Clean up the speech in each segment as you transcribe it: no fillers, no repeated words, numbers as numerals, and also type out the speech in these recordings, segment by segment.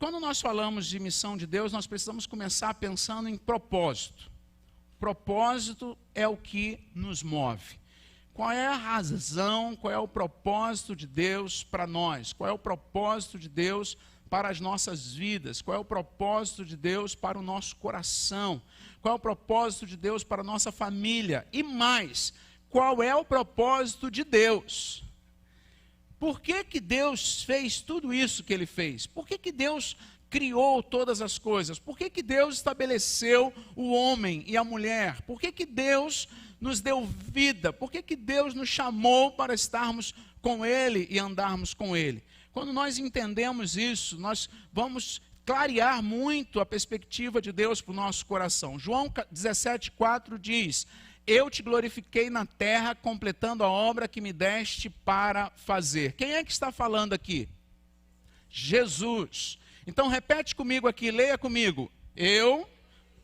quando nós falamos de missão de Deus, nós precisamos começar pensando em propósito. Propósito é o que nos move. Qual é a razão, qual é o propósito de Deus para nós? Qual é o propósito de Deus para as nossas vidas? Qual é o propósito de Deus para o nosso coração? Qual é o propósito de Deus para a nossa família? E mais, qual é o propósito de Deus? Por que que Deus fez tudo isso que Ele fez? Por que que Deus criou todas as coisas? Por que que Deus estabeleceu o homem e a mulher? Por que que Deus nos deu vida? Por que que Deus nos chamou para estarmos com Ele e andarmos com Ele? Quando nós entendemos isso, nós vamos clarear muito a perspectiva de Deus para o nosso coração. João 17,4 diz: eu te glorifiquei na terra, completando a obra que me deste para fazer. Quem é que está falando aqui? Jesus. Então repete comigo aqui, leia comigo. Eu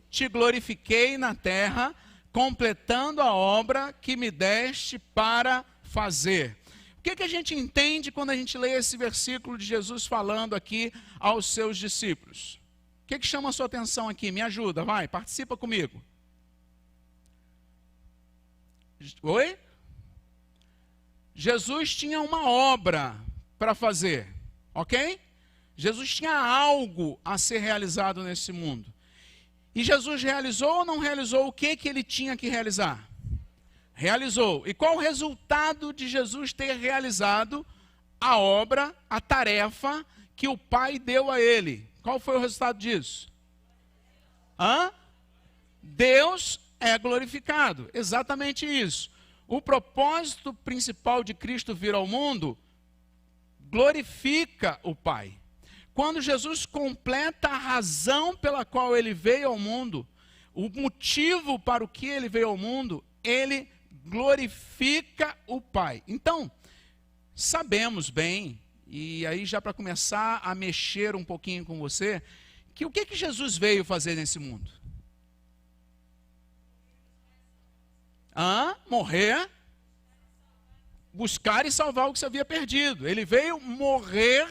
te glorifiquei na terra, completando a obra que me deste para fazer. O que a gente entende quando a gente lê esse versículo de Jesus falando aqui aos seus discípulos? O que chama a sua atenção aqui? Me ajuda, vai, participa comigo. Oi? Jesus tinha uma obra para fazer, ok? Jesus tinha algo a ser realizado nesse mundo. E Jesus realizou ou não realizou o que ele tinha que realizar? Realizou. E qual o resultado de Jesus ter realizado a obra, a tarefa que o Pai deu a ele? Qual foi o resultado disso? Deus é glorificado. Exatamente isso. O propósito principal de Cristo vir ao mundo glorifica o Pai. Quando Jesus completa a razão pela qual ele veio ao mundo, o motivo para o que ele veio ao mundo, ele glorifica o Pai. Então, sabemos bem, e aí já para começar a mexer um pouquinho com você, que o que Jesus veio fazer nesse mundo? Morrer, buscar e salvar o que você havia perdido. Ele veio morrer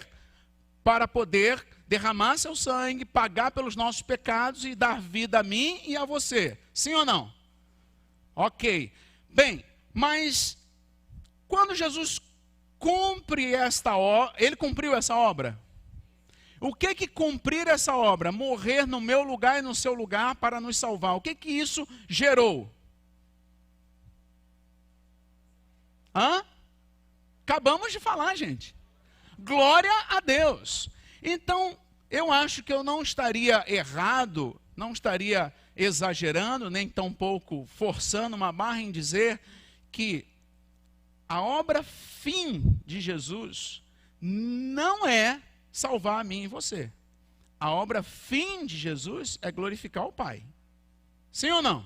para poder derramar seu sangue, pagar pelos nossos pecados e dar vida a mim e a você. Sim ou não? Ok. Bem, mas quando Jesus cumpre esta obra, ele cumpriu essa obra? O que cumprir essa obra? Morrer no meu lugar e no seu lugar para nos salvar. O que isso gerou? Acabamos de falar, gente. Glória a Deus. Então, eu acho que eu não estaria errado, não estaria exagerando, nem tampouco forçando uma barra em dizer que a obra fim de Jesus não é salvar a mim e você. A obra fim de Jesus é glorificar o Pai. Sim ou não?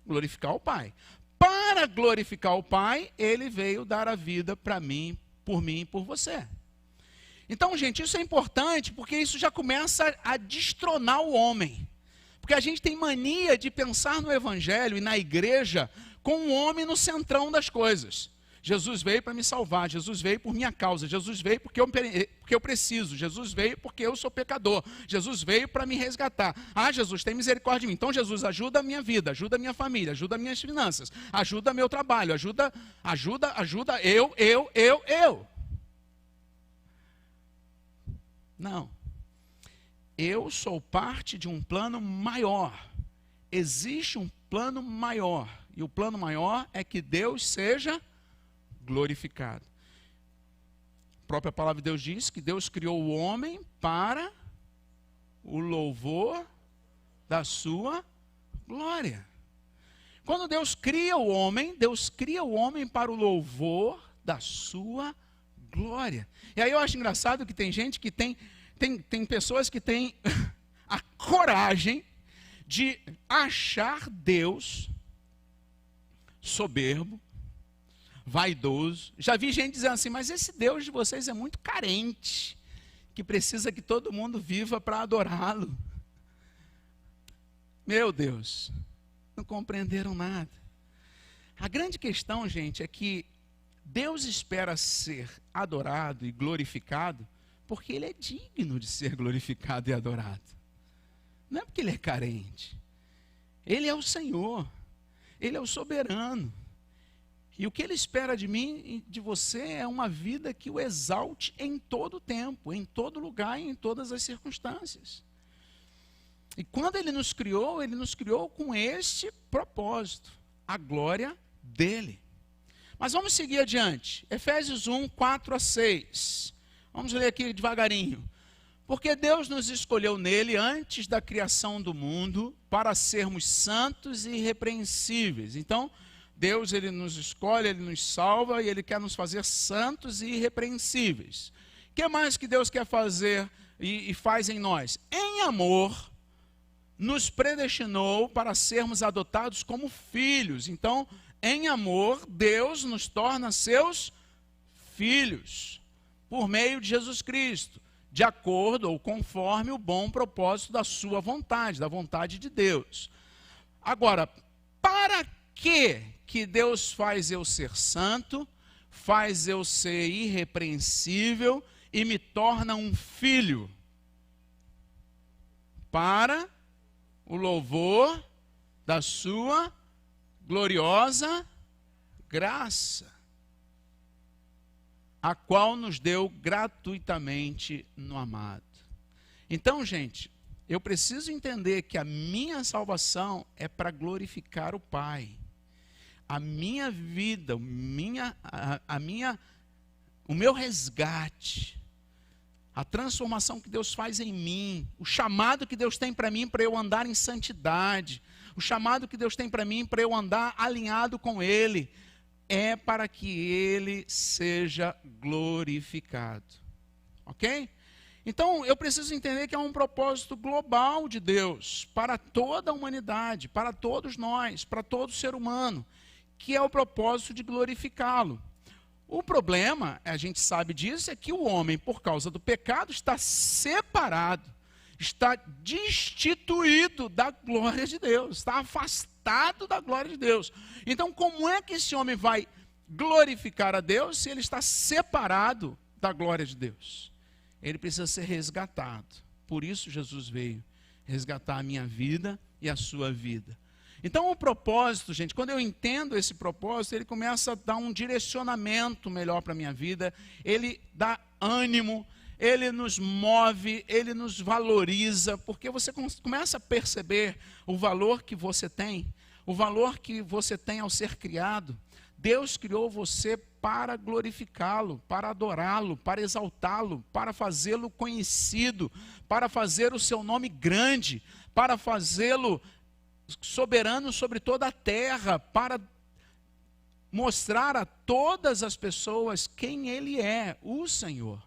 Glorificar o Pai. Para glorificar o Pai, ele veio dar a vida para mim, por mim e por você. Então, gente, isso é importante porque isso já começa a destronar o homem. Porque a gente tem mania de pensar no Evangelho e na igreja com o homem no centrão das coisas. Jesus veio para me salvar, Jesus veio por minha causa, Jesus veio porque eu preciso, Jesus veio porque eu sou pecador, Jesus veio para me resgatar. Jesus tem misericórdia de mim. Então Jesus ajuda a minha vida, ajuda a minha família, ajuda as minhas finanças, ajuda meu trabalho, ajuda eu. Não. Eu sou parte de um plano maior. Existe um plano maior. E o plano maior é que Deus seja glorificado. A própria palavra de Deus diz que Deus criou o homem para o louvor da sua glória. Quando Deus cria o homem para o louvor da sua glória. E aí eu acho engraçado que tem gente que tem pessoas que têm a coragem de achar Deus soberbo, vaidoso. Já vi gente dizendo assim, mas esse Deus de vocês é muito carente, que precisa que todo mundo viva para adorá-lo. Meu Deus, não compreenderam nada. A grande questão, gente, é que Deus espera ser adorado e glorificado Porque ele é digno de ser glorificado e adorado. Não é porque ele é carente. Ele é o Senhor. Ele é o soberano. E o que ele espera de mim e de você é uma vida que o exalte em todo o tempo, em todo lugar e em todas as circunstâncias. E quando ele nos criou com este propósito, a glória dele. Mas vamos seguir adiante. Efésios 1, 4 a 6. Vamos ler aqui devagarinho. Porque Deus nos escolheu nele antes da criação do mundo para sermos santos e irrepreensíveis. Então, Deus ele nos escolhe, ele nos salva e ele quer nos fazer santos e irrepreensíveis. O que mais que Deus quer fazer e faz em nós? Em amor, nos predestinou para sermos adotados como filhos. Então, em amor, Deus nos torna seus filhos, por meio de Jesus Cristo, de acordo ou conforme o bom propósito da sua vontade, da vontade de Deus. Agora, para que Deus faz eu ser santo, faz eu ser irrepreensível e me torna um filho? Para o louvor da sua gloriosa graça, a qual nos deu gratuitamente no amado. Então, gente, eu preciso entender que a minha salvação é para glorificar o Pai. A minha vida, o meu resgate, a transformação que Deus faz em mim, o chamado que Deus tem para mim para eu andar em santidade, o chamado que Deus tem para mim para eu andar alinhado com Ele, é para que Ele seja glorificado. Ok? Então, eu preciso entender que é um propósito global de Deus, para toda a humanidade, para todos nós, para todo ser humano, que é o propósito de glorificá-lo. O problema, a gente sabe disso, é que o homem, por causa do pecado, está separado, está destituído da glória de Deus, está afastado da glória de Deus. Então, como é que esse homem vai glorificar a Deus se ele está separado da glória de Deus? Ele precisa ser resgatado. Por isso Jesus veio resgatar a minha vida e a sua vida. Então o propósito, gente, quando eu entendo esse propósito, ele começa a dar um direcionamento melhor para a minha vida, ele dá ânimo, ele nos move, ele nos valoriza, porque você começa a perceber o valor que você tem, o valor que você tem ao ser criado. Deus criou você para glorificá-lo, para adorá-lo, para exaltá-lo, para fazê-lo conhecido, para fazer o seu nome grande, para fazê-lo soberano sobre toda a terra, para mostrar a todas as pessoas quem Ele é, o Senhor.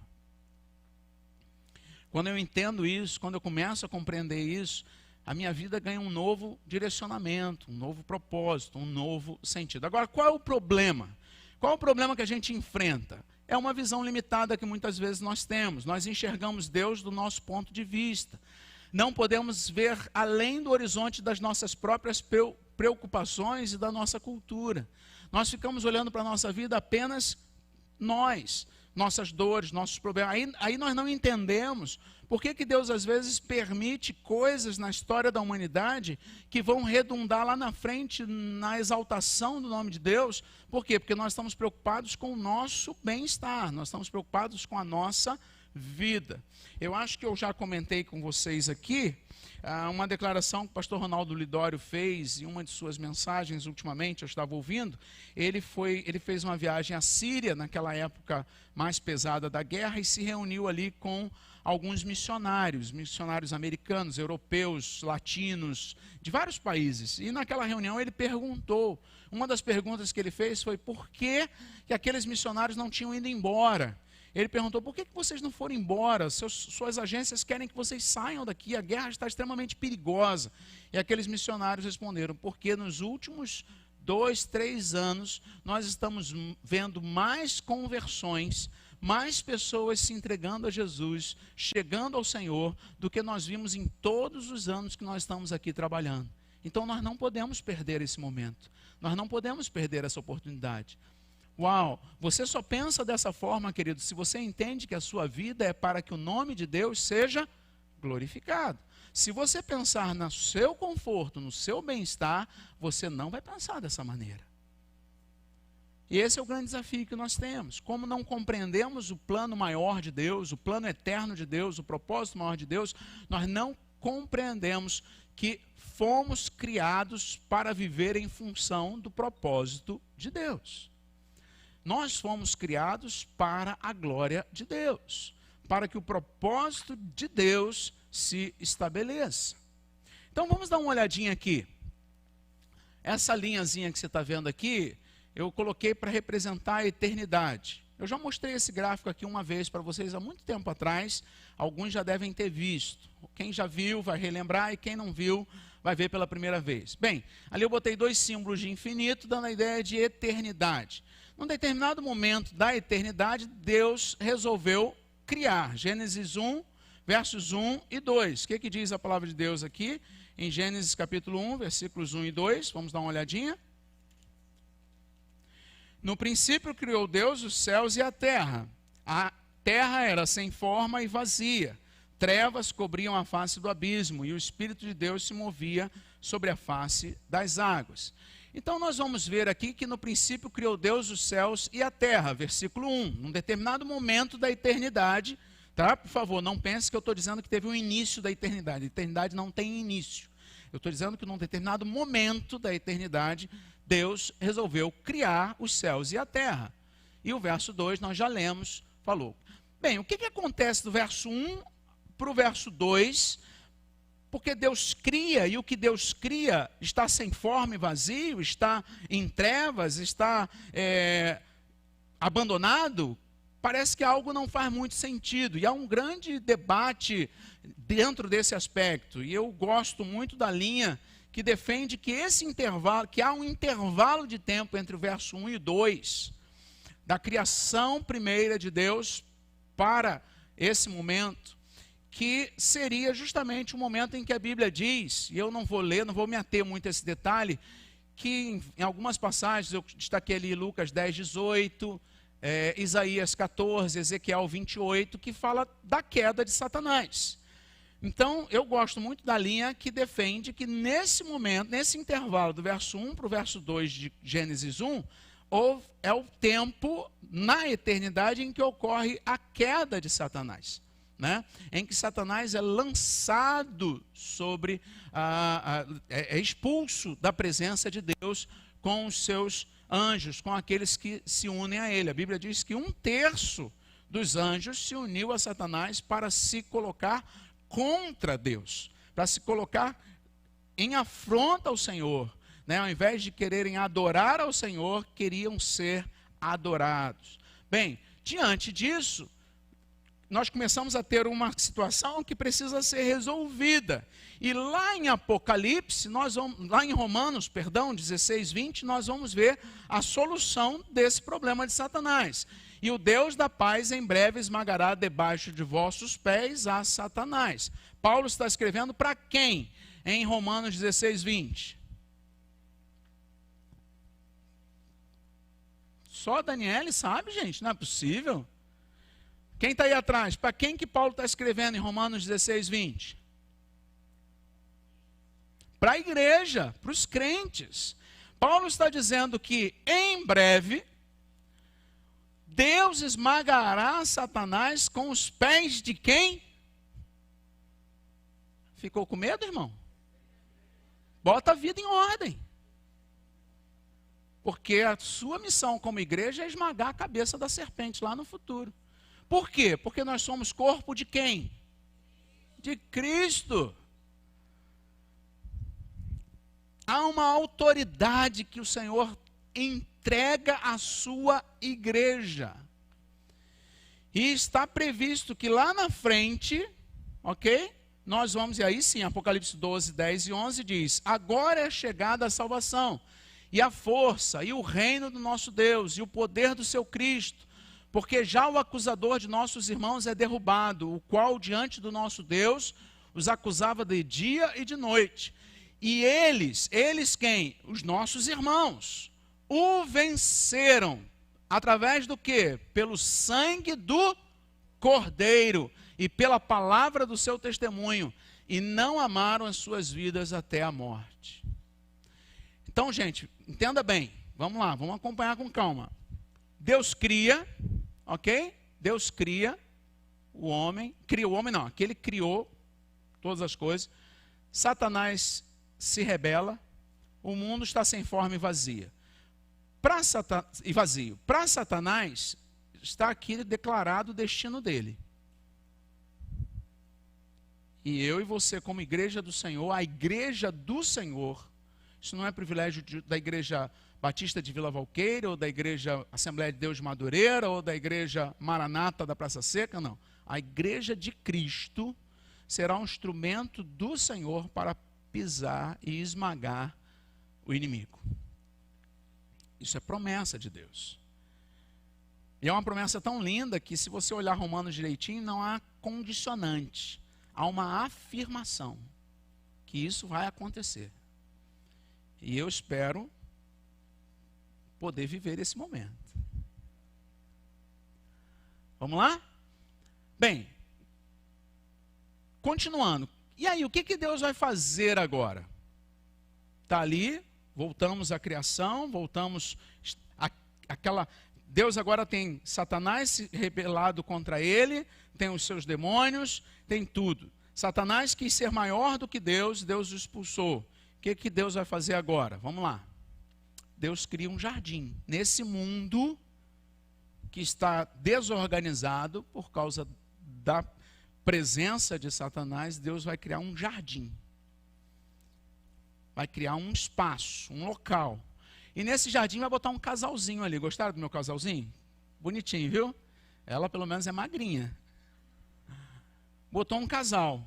Quando eu entendo isso, quando eu começo a compreender isso, a minha vida ganha um novo direcionamento, um novo propósito, um novo sentido. Agora, qual é o problema? Qual é o problema que a gente enfrenta? É uma visão limitada que muitas vezes nós temos. Nós enxergamos Deus do nosso ponto de vista. Não podemos ver além do horizonte das nossas próprias preocupações e da nossa cultura. Nós ficamos olhando para a nossa vida apenas nós, nossas dores, nossos problemas. Aí nós não entendemos por que Deus às vezes permite coisas na história da humanidade que vão redundar lá na frente na exaltação do nome de Deus. Por quê? Porque nós estamos preocupados com o nosso bem-estar, nós estamos preocupados com a nossa vida. Eu acho que eu já comentei com vocês aqui uma declaração que o pastor Ronaldo Lidório fez em uma de suas mensagens ultimamente, eu estava ouvindo. Ele fez uma viagem à Síria, naquela época mais pesada da guerra, e se reuniu ali com alguns missionários americanos, europeus, latinos, de vários países. E naquela reunião ele perguntou, uma das perguntas que ele fez foi por que aqueles missionários não tinham ido embora. Ele perguntou, por que vocês não foram embora? Suas agências querem que vocês saiam daqui, a guerra está extremamente perigosa. E aqueles missionários responderam, porque nos últimos 2, 3 anos, nós estamos vendo mais conversões, mais pessoas se entregando a Jesus, chegando ao Senhor, do que nós vimos em todos os anos que nós estamos aqui trabalhando. Então nós não podemos perder esse momento, nós não podemos perder essa oportunidade. Uau! Você só pensa dessa forma, querido, se você entende que a sua vida é para que o nome de Deus seja glorificado. Se você pensar no seu conforto, no seu bem-estar, você não vai pensar dessa maneira. E esse é o grande desafio que nós temos. Como não compreendemos o plano maior de Deus, o plano eterno de Deus, o propósito maior de Deus, nós não compreendemos que fomos criados para viver em função do propósito de Deus. Nós fomos criados para a glória de Deus, para que o propósito de Deus se estabeleça. Então vamos dar uma olhadinha aqui. Essa linhazinha que você está vendo aqui, eu coloquei para representar a eternidade. Eu já mostrei esse gráfico aqui uma vez para vocês há muito tempo atrás. Alguns já devem ter visto. Quem já viu vai relembrar e quem não viu vai ver pela primeira vez. Bem, ali eu botei 2 símbolos de infinito, dando a ideia de eternidade. Num determinado momento da eternidade, Deus resolveu criar. Gênesis 1, versos 1 e 2. O que diz a palavra de Deus aqui? Em Gênesis capítulo 1, versículos 1 e 2. Vamos dar uma olhadinha. No princípio criou Deus os céus e a terra. A terra era sem forma e vazia. Trevas cobriam a face do abismo e o Espírito de Deus se movia sobre a face das águas. Então nós vamos ver aqui que no princípio criou Deus os céus e a terra, versículo 1. Num determinado momento da eternidade, tá? Por favor, não pense que eu estou dizendo que teve um início da eternidade. A eternidade não tem início. Eu estou dizendo que num determinado momento da eternidade, Deus resolveu criar os céus e a terra. E o verso 2 nós já lemos, falou. Bem, o que acontece do verso 1 para o verso 2? Porque Deus cria, e o que Deus cria está sem forma e vazio, está em trevas, está abandonado. Parece que algo não faz muito sentido. E há um grande debate dentro desse aspecto. E eu gosto muito da linha que defende que esse intervalo, que há um intervalo de tempo entre o verso 1 e 2, da criação primeira de Deus para esse momento, que seria justamente o momento em que a Bíblia diz, e eu não vou ler, não vou me ater muito a esse detalhe, que em algumas passagens, eu destaquei ali Lucas 10, 18, Isaías 14, Ezequiel 28, que fala da queda de Satanás. Então, eu gosto muito da linha que defende que nesse momento, nesse intervalo do verso 1 para o verso 2 de Gênesis 1, é o tempo na eternidade em que ocorre a queda de Satanás, né? Em que Satanás é lançado sobre, é expulso da presença de Deus com os seus anjos, com aqueles que se unem a ele. A Bíblia diz que 1/3 dos anjos se uniu a Satanás para se colocar contra Deus, para se colocar em afronta ao Senhor, né? Ao invés de quererem adorar ao Senhor, queriam ser adorados. Bem, diante disso, nós começamos a ter uma situação que precisa ser resolvida. E lá em Apocalipse, lá em Romanos, 16, 20, nós vamos ver a solução desse problema de Satanás. E o Deus da paz em breve esmagará debaixo de vossos pés a Satanás. Paulo está escrevendo para quem em Romanos 16, 20? Só Daniele sabe, gente, não é possível. Quem está aí atrás? Para quem que Paulo está escrevendo em Romanos 16, 20? Para a igreja, para os crentes. Paulo está dizendo que em breve Deus esmagará Satanás com os pés de quem? Ficou com medo, irmão? Bota a vida em ordem. Porque a sua missão como igreja é esmagar a cabeça da serpente lá no futuro. Por quê? Porque nós somos corpo de quem? De Cristo. Há uma autoridade que o Senhor entrega à sua igreja. E está previsto que lá na frente, ok? Nós vamos, e aí sim, Apocalipse 12, 10 e 11 diz: agora é chegada a salvação, e a força, e o reino do nosso Deus, e o poder do seu Cristo, porque já o acusador de nossos irmãos é derrubado, o qual diante do nosso Deus os acusava de dia e de noite. E eles quem? Os nossos irmãos, o venceram. Através do quê? Pelo sangue do Cordeiro e pela palavra do seu testemunho, e não amaram as suas vidas até a morte. Então, gente, entenda bem. Vamos lá, vamos acompanhar com calma. Deus cria, ok? Deus cria o homem. Cria o homem não, aquele criou todas as coisas. Satanás se rebela. O mundo está sem forma e vazia. Vazio. Para Satanás, está aqui declarado o destino dele. E eu e você, como igreja do Senhor, a igreja do Senhor, isso não é privilégio da igreja Batista de Vila Valqueira, ou da igreja Assembleia de Deus de Madureira, ou da igreja Maranata da Praça Seca, não. A igreja de Cristo será um instrumento do Senhor para pisar e esmagar o inimigo. Isso é promessa de Deus. E é uma promessa tão linda que, se você olhar Romanos direitinho, não há condicionante. Há uma afirmação que isso vai acontecer. E eu espero poder viver esse momento. Vamos lá? Bem, continuando. E aí, o que Deus vai fazer agora? Está ali, voltamos à criação, voltamos àquela... Deus agora tem Satanás se rebelado contra ele, tem os seus demônios, tem tudo. Satanás quis ser maior do que Deus, Deus o expulsou. O que Deus vai fazer agora? Vamos lá. Deus cria um jardim. Nesse mundo que está desorganizado por causa da presença de Satanás, Deus vai criar um jardim. Vai criar um espaço, um local. E nesse jardim vai botar um casalzinho ali. Gostaram do meu casalzinho? Bonitinho, viu? Ela pelo menos é magrinha. Botou um casal,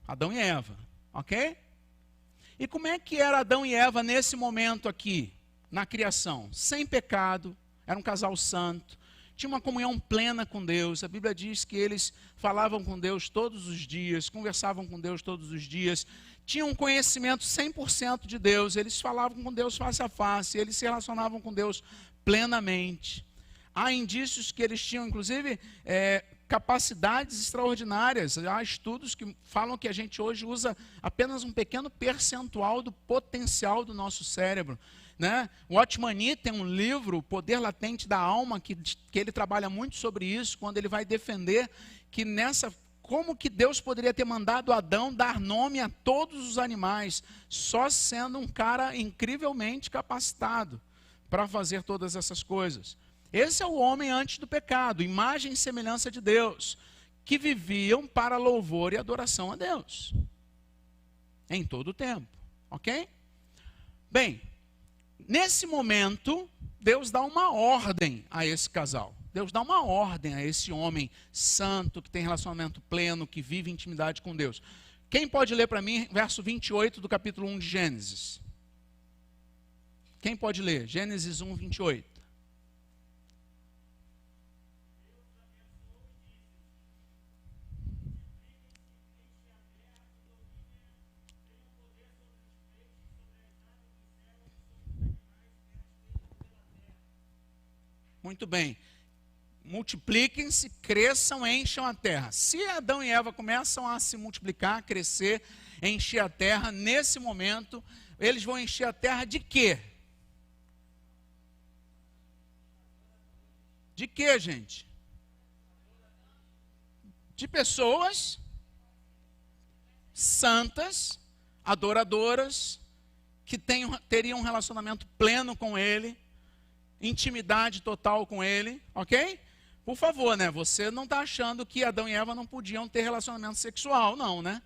Adão e Eva, ok? E como é que era Adão e Eva nesse momento aqui, na criação? Sem pecado, era um casal santo, tinha uma comunhão plena com Deus. A Bíblia diz que eles falavam com Deus todos os dias, conversavam com Deus todos os dias, tinham um conhecimento 100% de Deus, eles falavam com Deus face a face, eles se relacionavam com Deus plenamente. Há indícios que eles tinham, inclusive, capacidades extraordinárias. Há estudos que falam que a gente hoje usa apenas um pequeno percentual do potencial do nosso cérebro, né? O Watchman tem um livro, O Poder Latente da Alma, que ele trabalha muito sobre isso, quando ele vai defender que como que Deus poderia ter mandado Adão dar nome a todos os animais, só sendo um cara incrivelmente capacitado para fazer todas essas coisas. Esse é o homem antes do pecado, imagem e semelhança de Deus, que viviam para louvor e adoração a Deus, em todo o tempo, ok? Bem, nesse momento, Deus dá uma ordem a esse casal. Deus dá uma ordem a esse homem santo, que tem relacionamento pleno, que vive intimidade com Deus. Quem pode ler para mim verso 28 do capítulo 1 de Gênesis? Quem pode ler? Gênesis 1, 28. Muito bem. Multipliquem-se, cresçam, encham a terra. Se Adão e Eva começam a se multiplicar, crescer, encher a terra, nesse momento, eles vão encher a terra de quê? De quê, gente? De pessoas santas, adoradoras, que teriam um relacionamento pleno com Ele, intimidade total com Ele, ok? Por favor, né? Você não está achando que Adão e Eva não podiam ter relacionamento sexual, não, né?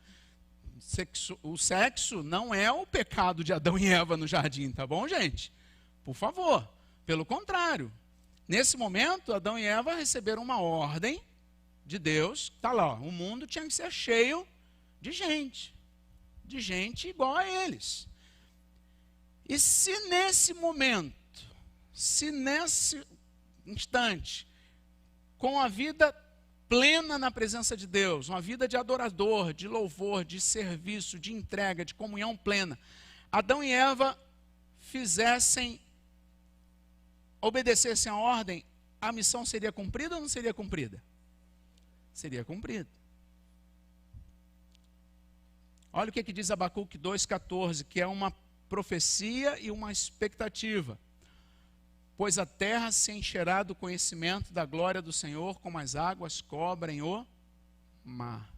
O sexo não é o pecado de Adão e Eva no jardim, tá bom, gente? Por favor. Pelo contrário, nesse momento, Adão e Eva receberam uma ordem de Deus. Tá lá, ó, o mundo tinha que ser cheio de gente igual a eles. E se nesse momento, se nesse instante, com a vida plena na presença de Deus, uma vida de adorador, de louvor, de serviço, de entrega, de comunhão plena, Adão e Eva fizessem obedecessem a ordem, a missão seria cumprida ou não seria cumprida? Seria cumprida. Olha o que diz Abacuque 2,14, que é uma profecia e uma expectativa. Pois a terra se encherá do conhecimento da glória do Senhor, como as águas cobrem o mar.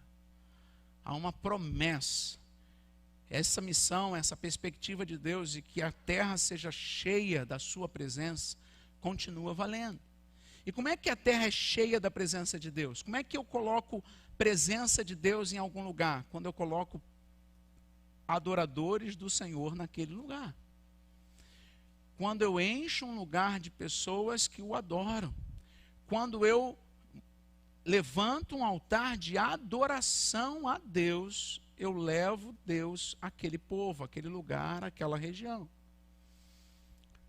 Há uma promessa. Essa missão, essa perspectiva de Deus de que a terra seja cheia da sua presença, continua valendo. E como é que a terra é cheia da presença de Deus? Como é que eu coloco presença de Deus em algum lugar? Quando eu coloco adoradores do Senhor naquele lugar. Quando eu encho um lugar de pessoas que o adoram. Quando eu levanto um altar de adoração a Deus, eu levo Deus àquele povo, àquele lugar, àquela região.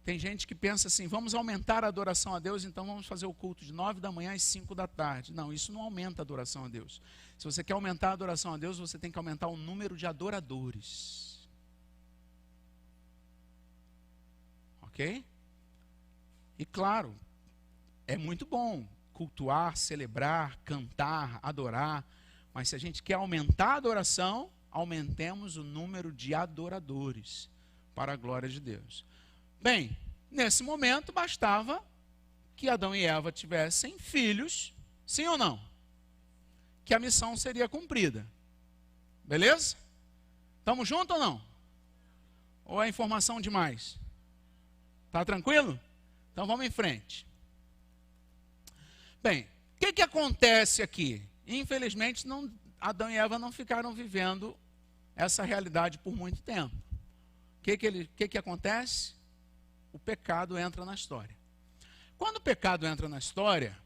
Tem gente que pensa assim, vamos aumentar a adoração a Deus, então vamos fazer o culto de 9 da manhã às 5 da tarde. Não, isso não aumenta a adoração a Deus. Se você quer aumentar a adoração a Deus, você tem que aumentar o número de adoradores. Ok? E claro, é muito bom cultuar, celebrar, cantar, adorar, mas se a gente quer aumentar a adoração, aumentemos o número de adoradores para a glória de Deus. Bem, nesse momento bastava que Adão e Eva tivessem filhos, sim ou não? Que a missão seria cumprida. Beleza? Estamos juntos ou não? Ou é informação demais? Tá tranquilo? Então vamos em frente. Bem, o que acontece aqui? Infelizmente, Adão e Eva não ficaram vivendo essa realidade por muito tempo. O que acontece? O pecado entra na história. Quando o pecado entra na história,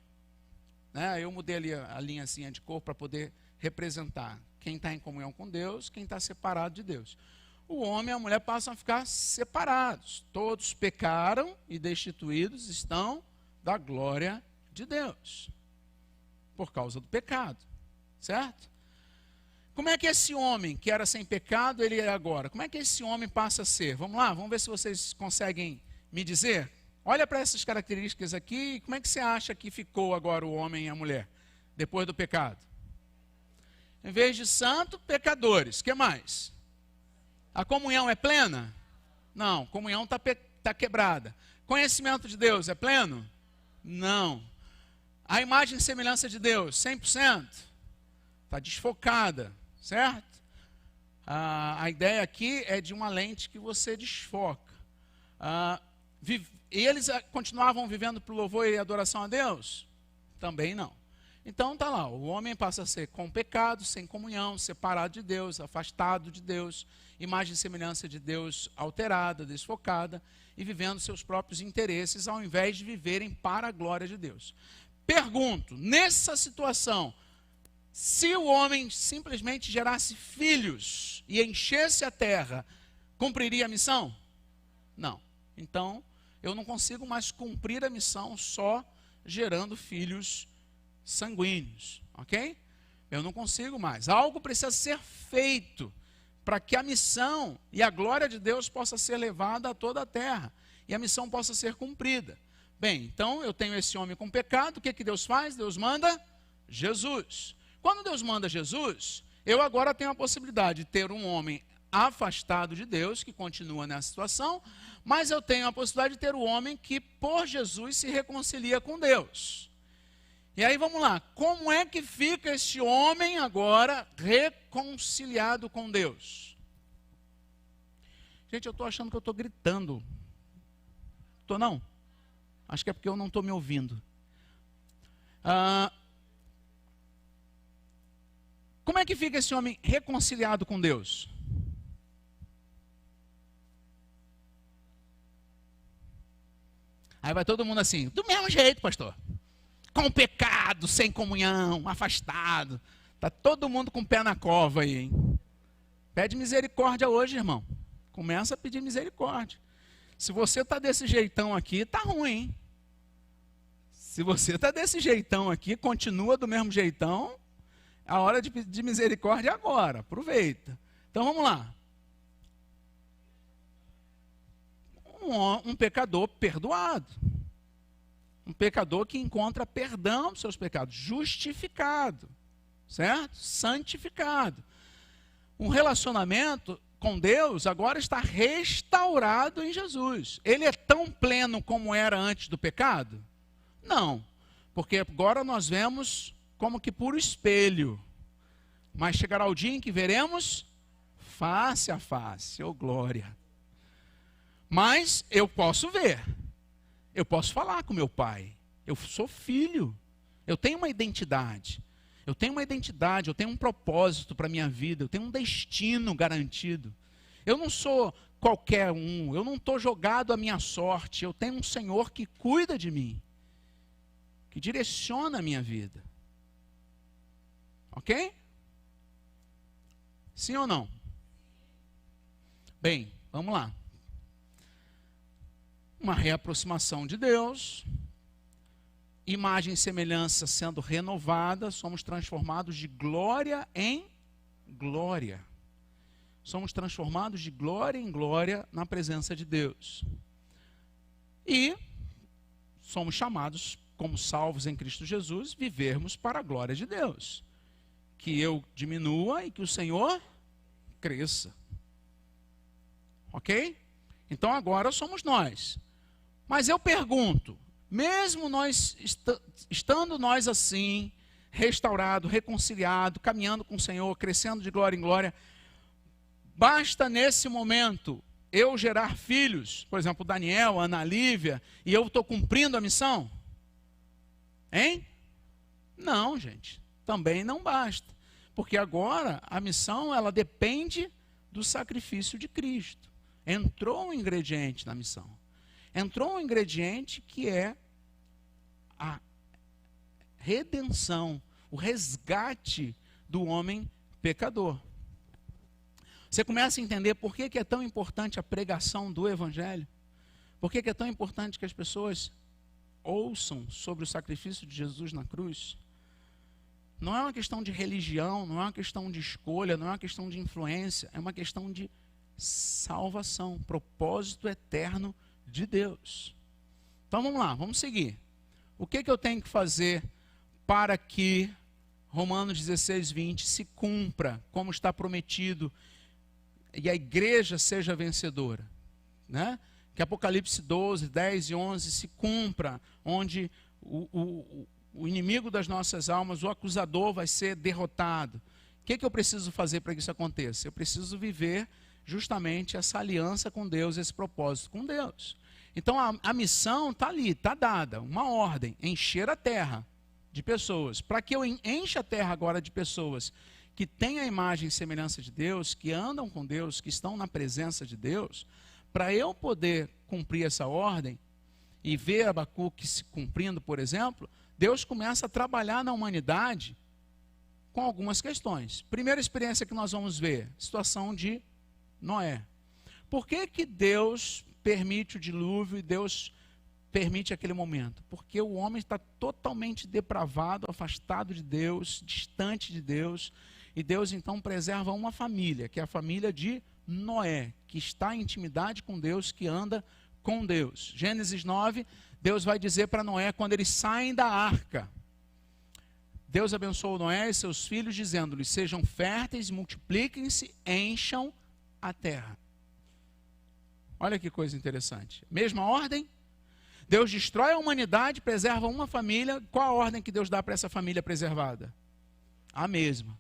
né, eu mudei ali a linhazinha de cor para poder representar quem está em comunhão com Deus, quem está separado de Deus. O homem e a mulher passam a ficar separados. Todos pecaram e destituídos estão da glória de Deus. Por causa do pecado. Certo? Como é que esse homem que era sem pecado, ele é agora? Como é que esse homem passa a ser? Vamos lá, vamos ver se vocês conseguem me dizer. Olha para essas características aqui, como é que você acha que ficou agora o homem e a mulher, depois do pecado? Em vez de santo, pecadores. O que mais? A comunhão é plena? Não, comunhão está quebrada. Conhecimento de Deus é pleno? Não. A imagem e semelhança de Deus, 100%? Está desfocada, certo? A ideia aqui é de uma lente que você desfoca. Eles continuavam vivendo para o louvor e adoração a Deus? Também não. Então está lá, o homem passa a ser com pecado, sem comunhão, separado de Deus, afastado de Deus, imagem e semelhança de Deus alterada, desfocada, e vivendo seus próprios interesses, ao invés de viverem para a glória de Deus. Pergunto, nessa situação, se o homem simplesmente gerasse filhos e enchesse a terra, cumpriria a missão? Não. Então, eu não consigo mais cumprir a missão só gerando filhos sanguíneos, ok? Eu não consigo mais. Algo precisa ser feito para que a missão e a glória de Deus possa ser levada a toda a terra e a missão possa ser cumprida. Bem, então eu tenho esse homem com pecado, o que Deus faz? Deus manda Jesus. Quando Deus manda Jesus, eu agora tenho a possibilidade de ter um homem afastado de Deus, que continua nessa situação, mas eu tenho a possibilidade de ter o homem que por Jesus se reconcilia com Deus. E aí vamos lá, como é que fica este homem agora reconciliado com Deus? Gente, eu estou achando que eu estou gritando. Estou não? Acho que é porque eu não estou me ouvindo. Como é que fica esse homem reconciliado com Deus? Aí vai todo mundo assim, do mesmo jeito, pastor. Com pecado, sem comunhão, afastado. Está todo mundo com o pé na cova aí, hein? Pede misericórdia hoje, irmão. Começa a pedir misericórdia. Se você está desse jeitão aqui, está ruim, hein? Se você está desse jeitão aqui, continua do mesmo jeitão, a hora de pedir misericórdia é agora. Aproveita. Então vamos lá. Um pecador perdoado. pecador que encontra perdão dos seus pecados, justificado, certo? Santificado. Um relacionamento com Deus agora está restaurado em Jesus. Ele é tão pleno como era antes do pecado? Não, porque agora nós vemos como que por espelho. Mas chegará o dia em que veremos face a face, oh glória. Mas eu posso ver, eu posso falar com meu pai, eu sou filho, eu tenho uma identidade. Eu tenho um propósito para a minha vida, eu tenho um destino garantido. Eu não sou qualquer um, eu não estou jogado à minha sorte, eu tenho um Senhor que cuida de mim, que direciona a minha vida. Ok? Sim ou não? Bem, vamos lá. Uma reaproximação de Deus, imagem e semelhança sendo renovada, somos transformados de glória em glória. Somos transformados de glória em glória na presença de Deus. E somos chamados, como salvos em Cristo Jesus, vivermos para a glória de Deus. Que eu diminua e que o Senhor cresça. Ok? Então agora somos nós. Mas eu pergunto, mesmo nós estando nós assim, restaurado, reconciliado, caminhando com o Senhor, crescendo de glória em glória, basta nesse momento eu gerar filhos, por exemplo, Daniel, Ana Lívia, e eu estou cumprindo a missão? Hein? Não, gente, também não basta. Porque agora a missão, ela depende do sacrifício de Cristo. Entrou um ingrediente na missão. Entrou um ingrediente que é a redenção, o resgate do homem pecador. Você começa a entender por que é tão importante a pregação do Evangelho? Por que é tão importante que as pessoas ouçam sobre o sacrifício de Jesus na cruz? Não é uma questão de religião, não é uma questão de escolha, não é uma questão de influência, é uma questão de salvação, propósito eterno de Deus. Então vamos lá, vamos seguir. O que eu tenho que fazer para que Romanos 16, 20 se cumpra como está prometido e a igreja seja vencedora, né? Que Apocalipse 12, 10 e 11 se cumpra, onde o inimigo das nossas almas, o acusador, vai ser derrotado. O que eu preciso fazer para que isso aconteça? Eu preciso viver justamente essa aliança com Deus, esse propósito com Deus. Então a missão está ali, está dada, uma ordem, encher a terra de pessoas. Para que eu encha a terra agora de pessoas que têm a imagem e semelhança de Deus, que andam com Deus, que estão na presença de Deus, para eu poder cumprir essa ordem e ver Abacuque se cumprindo, por exemplo, Deus começa a trabalhar na humanidade com algumas questões. Primeira experiência que nós vamos ver, situação de Noé. Por que Deus permite o dilúvio e Deus permite aquele momento? Porque o homem está totalmente depravado, afastado de Deus, distante de Deus, e Deus então preserva uma família, que é a família de Noé, que está em intimidade com Deus, que anda com Deus. Gênesis 9, Deus vai dizer para Noé, quando eles saem da arca, Deus abençoou Noé e seus filhos, dizendo-lhes, sejam férteis, multipliquem-se, encham a terra. Olha que coisa interessante. Mesma ordem, Deus destrói a humanidade, preserva uma família. Qual a ordem que Deus dá para essa família preservada? A mesma.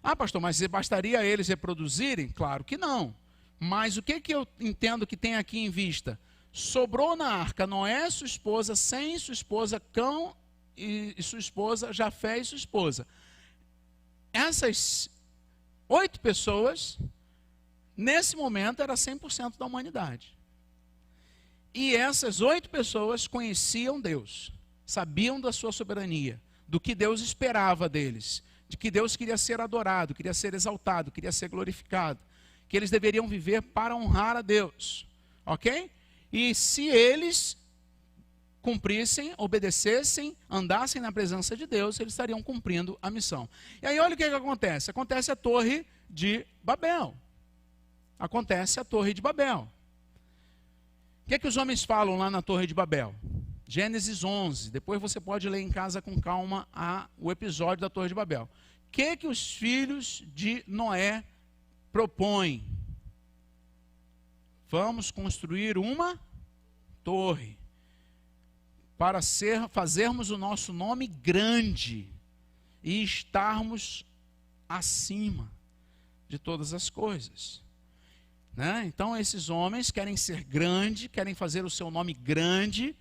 Ah, pastor, mas bastaria eles reproduzirem? Claro que não. Mas o que eu entendo que tem aqui em vista? Sobrou na arca Noé, sua esposa, Sem, sua esposa, Cão e sua esposa, Jafé e sua esposa. Essas 8 pessoas, nesse momento, era 100% da humanidade. E essas 8 pessoas conheciam Deus, sabiam da sua soberania, do que Deus esperava deles, de que Deus queria ser adorado, queria ser exaltado, queria ser glorificado, que eles deveriam viver para honrar a Deus, ok? E se eles cumprissem, obedecessem, andassem na presença de Deus, eles estariam cumprindo a missão. E aí olha o que acontece. Acontece a Torre de Babel. Acontece a Torre de Babel. O que os homens falam lá na Torre de Babel? Gênesis 11. Depois você pode ler em casa com calma o episódio da Torre de Babel. O que os filhos de Noé propõem? Vamos construir uma torre para fazermos o nosso nome grande e estarmos acima de todas as coisas. Né? Então esses homens querem ser grandes, querem fazer o seu nome grande,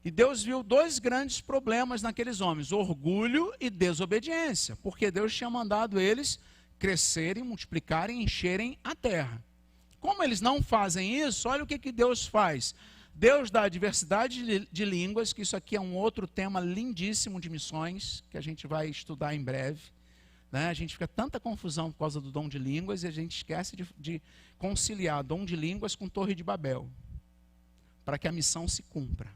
e Deus viu dois grandes problemas naqueles homens: orgulho e desobediência, porque Deus tinha mandado eles crescerem, multiplicarem, encherem a terra. Como eles não fazem isso, olha o que Deus faz. Deus dá a diversidade de línguas, que isso aqui é um outro tema lindíssimo de missões, que a gente vai estudar em breve. Né? A gente fica tanta confusão por causa do dom de línguas, e a gente esquece de conciliar dom de línguas com Torre de Babel, para que a missão se cumpra.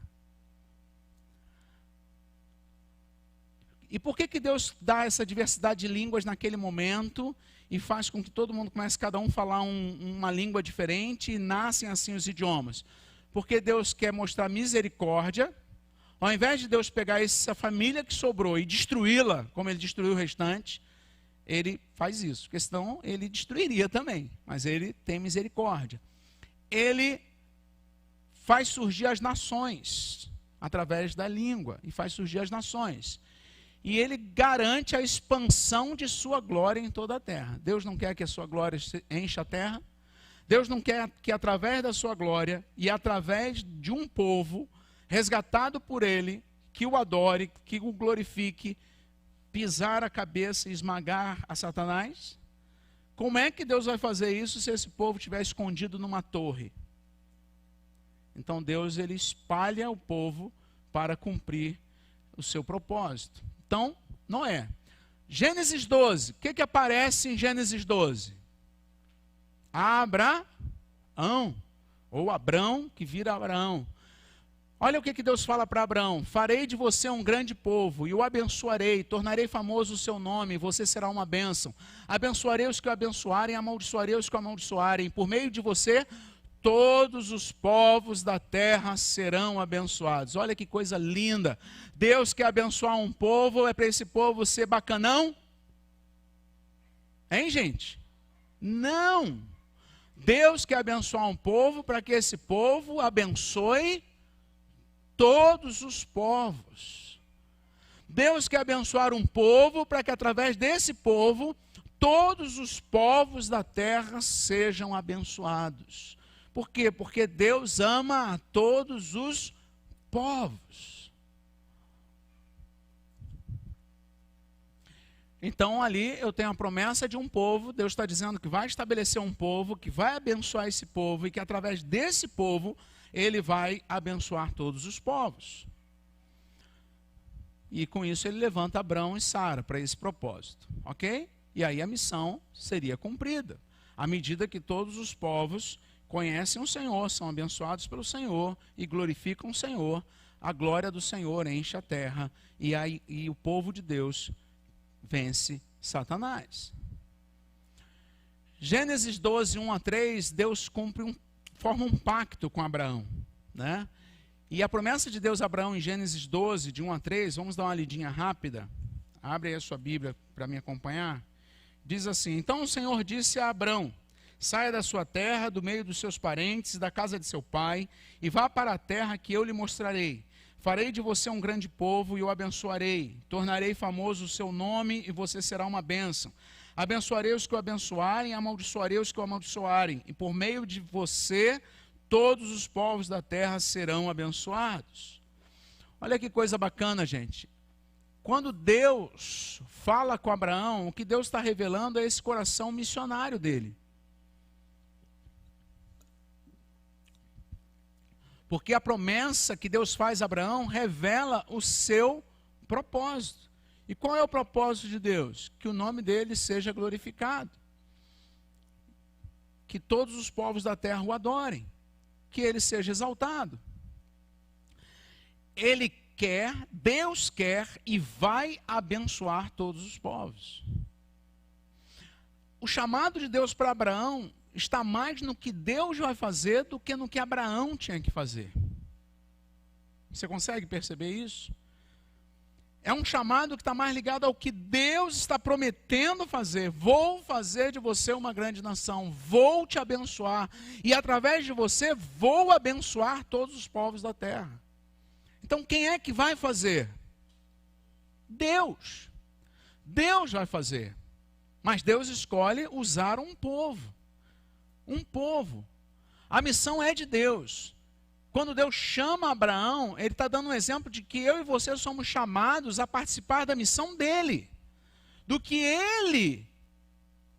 E por que Deus dá essa diversidade de línguas naquele momento e faz com que todo mundo comece cada um falar uma língua diferente e nascem assim os idiomas? Porque Deus quer mostrar misericórdia. Ao invés de Deus pegar essa família que sobrou e destruí-la, como ele destruiu o restante, ele faz isso, porque senão ele destruiria também, mas ele tem misericórdia. Ele faz surgir as nações através da língua, e faz surgir as nações. E ele garante a expansão de sua glória em toda a terra. Deus não quer que a sua glória encha a terra. Deus não quer que através da sua glória e através de um povo resgatado por ele, que o adore, que o glorifique, pisar a cabeça e esmagar a Satanás? Como é que Deus vai fazer isso se esse povo estiver escondido numa torre? Então Deus, ele espalha o povo para cumprir o seu propósito. Então, Noé. Gênesis 12. O que aparece em Gênesis 12? Abraão, ou Abrão, que vira Abraão. Olha o que Deus fala para Abraão: farei de você um grande povo, e o abençoarei, tornarei famoso o seu nome, e você será uma bênção. Abençoarei os que o abençoarem, amaldiçoarei os que o amaldiçoarem. Por meio de você, todos os povos da terra serão abençoados. Olha que coisa linda. Deus quer abençoar um povo, é para esse povo ser bacanão? Hein, gente? Não. Deus quer abençoar um povo para que esse povo abençoe todos os povos. Deus quer abençoar um povo para que através desse povo todos os povos da terra sejam abençoados. Por quê? Porque Deus ama a todos os povos. Então ali eu tenho a promessa de um povo. Deus está dizendo que vai estabelecer um povo, que vai abençoar esse povo, e que através desse povo ele vai abençoar todos os povos. E com isso ele levanta Abrão e Sara para esse propósito, ok? E aí a missão seria cumprida, à medida que todos os povos conhecem o Senhor, são abençoados pelo Senhor e glorificam o Senhor. A glória do Senhor enche a terra, e o povo de Deus vence Satanás. Gênesis 12, 1 a 3, Deus forma um pacto com Abraão, né? E a promessa de Deus a Abraão em Gênesis 12, de 1 a 3, vamos dar uma lidinha rápida. Abre aí a sua Bíblia para me acompanhar. Diz assim: então o Senhor disse a Abraão: saia da sua terra, do meio dos seus parentes, da casa de seu pai, e vá para a terra que eu lhe mostrarei. Farei de você um grande povo e o abençoarei. Tornarei famoso o seu nome e você será uma bênção. Abençoarei os que o abençoarem, amaldiçoarei os que o amaldiçoarem. E por meio de você, todos os povos da terra serão abençoados. Olha que coisa bacana, gente. Quando Deus fala com Abraão, o que Deus está revelando é esse coração missionário dele. Porque a promessa que Deus faz a Abraão revela o seu propósito. E qual é o propósito de Deus? Que o nome dele seja glorificado. Que todos os povos da terra o adorem. Que ele seja exaltado. Ele quer, Deus quer e vai abençoar todos os povos. O chamado de Deus para Abraão está mais no que Deus vai fazer do que no que Abraão tinha que fazer. Você consegue perceber isso? É um chamado que está mais ligado ao que Deus está prometendo fazer. Vou fazer de você uma grande nação, vou te abençoar, e através de você vou abençoar todos os povos da terra. Então quem é que vai fazer? Deus. Deus vai fazer. Mas Deus escolhe usar um povo. Um povo. A missão é de Deus. Quando Deus chama Abraão, Ele está dando um exemplo de que eu e você somos chamados a participar da missão dEle. Do que Ele,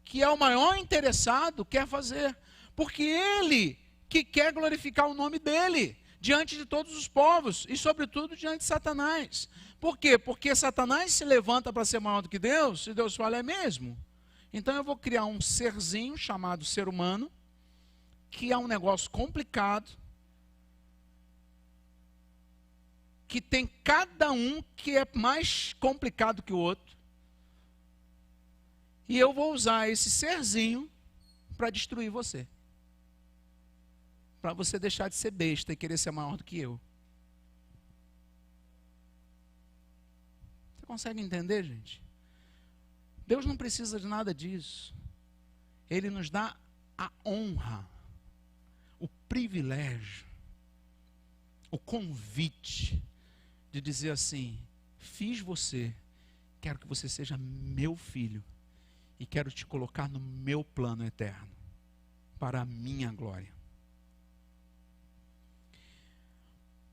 que é o maior interessado, quer fazer. Porque Ele que quer glorificar o nome dEle diante de todos os povos e, sobretudo, diante de Satanás. Por quê? Porque Satanás se levanta para ser maior do que Deus, e Deus fala, é mesmo. Então eu vou criar um serzinho chamado ser humano, que é um negócio complicado, que tem cada um que é mais complicado que o outro. E eu vou usar esse serzinho para destruir você. Para você deixar de ser besta e querer ser maior do que eu. Você consegue entender, gente? Deus não precisa de nada disso. Ele nos dá a honra, o privilégio, o convite de dizer assim, fiz você, quero que você seja meu filho e quero te colocar no meu plano eterno, para a minha glória.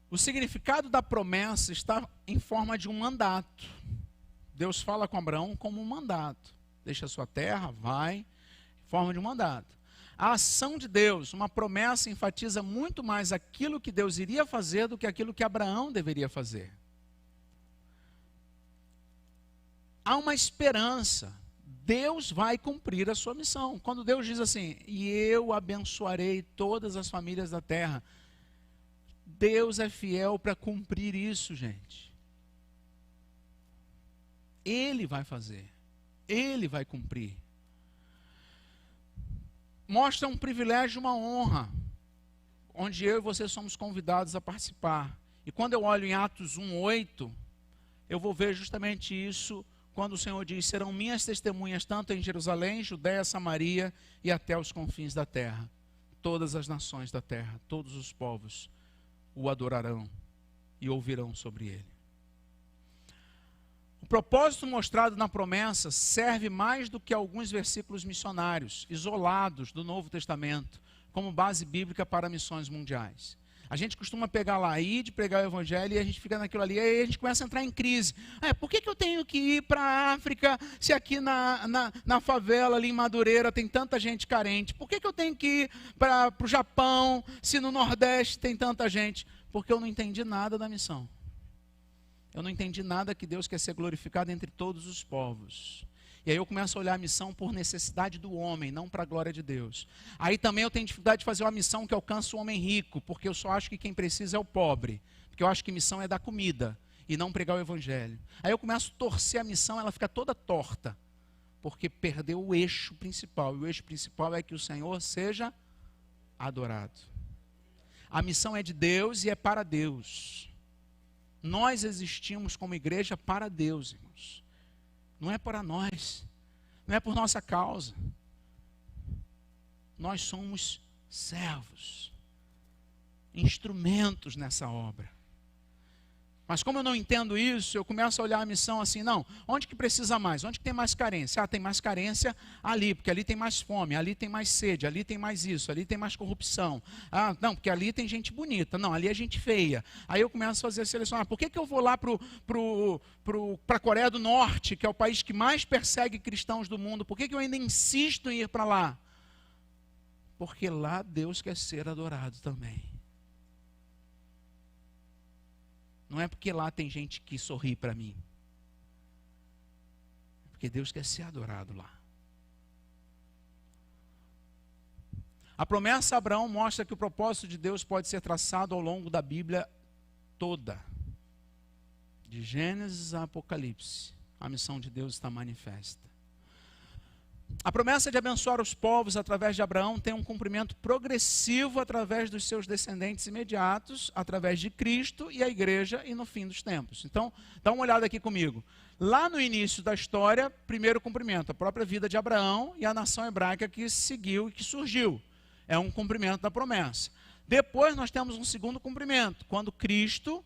O significado da promessa está em forma de um mandato. Deus fala com Abraão como um mandato. Deixa a sua terra, vai, em forma de um mandato. A ação de Deus, uma promessa, enfatiza muito mais aquilo que Deus iria fazer do que aquilo que Abraão deveria fazer. Há uma esperança. Deus vai cumprir a sua missão. Quando Deus diz assim, e eu abençoarei todas as famílias da terra, Deus é fiel para cumprir isso, gente. Ele vai fazer. Ele vai cumprir. Mostra um privilégio, uma honra, onde eu e você somos convidados a participar. E quando eu olho em Atos 1:8, eu vou ver justamente isso, quando o Senhor diz, serão minhas testemunhas tanto em Jerusalém, Judéia, Samaria e até os confins da terra. Todas as nações da terra, todos os povos o adorarão e ouvirão sobre ele. O propósito mostrado na promessa serve mais do que alguns versículos missionários, isolados do Novo Testamento, como base bíblica para missões mundiais. A gente costuma pegar lá, ir de pregar o evangelho, e a gente fica naquilo ali, e aí a gente começa a entrar em crise. Por que eu tenho que ir para a África, se aqui na favela, ali em Madureira, tem tanta gente carente? Por que eu tenho que ir para o Japão, se no Nordeste tem tanta gente? Porque eu não entendi nada da missão. Eu não entendi nada que Deus quer ser glorificado entre todos os povos. E aí eu começo a olhar a missão por necessidade do homem, não para a glória de Deus. Aí também eu tenho dificuldade de fazer uma missão que alcance o homem rico, porque eu só acho que quem precisa é o pobre. Porque eu acho que missão é dar comida e não pregar o evangelho. Aí eu começo a torcer a missão, ela fica toda torta, porque perdeu o eixo principal. E o eixo principal é que o Senhor seja adorado. A missão é de Deus e é para Deus. Nós existimos como igreja para Deus, irmãos. Não é para nós. Não é por nossa causa. Nós somos servos, instrumentos nessa obra. Mas como eu não entendo isso, eu começo a olhar a missão assim, não, onde que precisa mais? Onde que tem mais carência? Tem mais carência ali, porque ali tem mais fome, ali tem mais sede, ali tem mais isso, ali tem mais corrupção. Não, porque ali tem gente bonita, não, ali é gente feia. Aí eu começo a fazer a seleção, por que eu vou lá para a Coreia do Norte, que é o país que mais persegue cristãos do mundo? Por que eu ainda insisto em ir para lá? Porque lá Deus quer ser adorado também. Não é porque lá tem gente que sorri para mim. É porque Deus quer ser adorado lá. A promessa a Abraão mostra que o propósito de Deus pode ser traçado ao longo da Bíblia toda. De Gênesis a Apocalipse, a missão de Deus está manifesta. A promessa de abençoar os povos através de Abraão tem um cumprimento progressivo através dos seus descendentes imediatos, através de Cristo e a igreja e no fim dos tempos. Então, dá uma olhada aqui comigo. Lá no início da história, primeiro cumprimento, a própria vida de Abraão e a nação hebraica que seguiu e que surgiu. É um cumprimento da promessa. Depois nós temos um segundo cumprimento, quando Cristo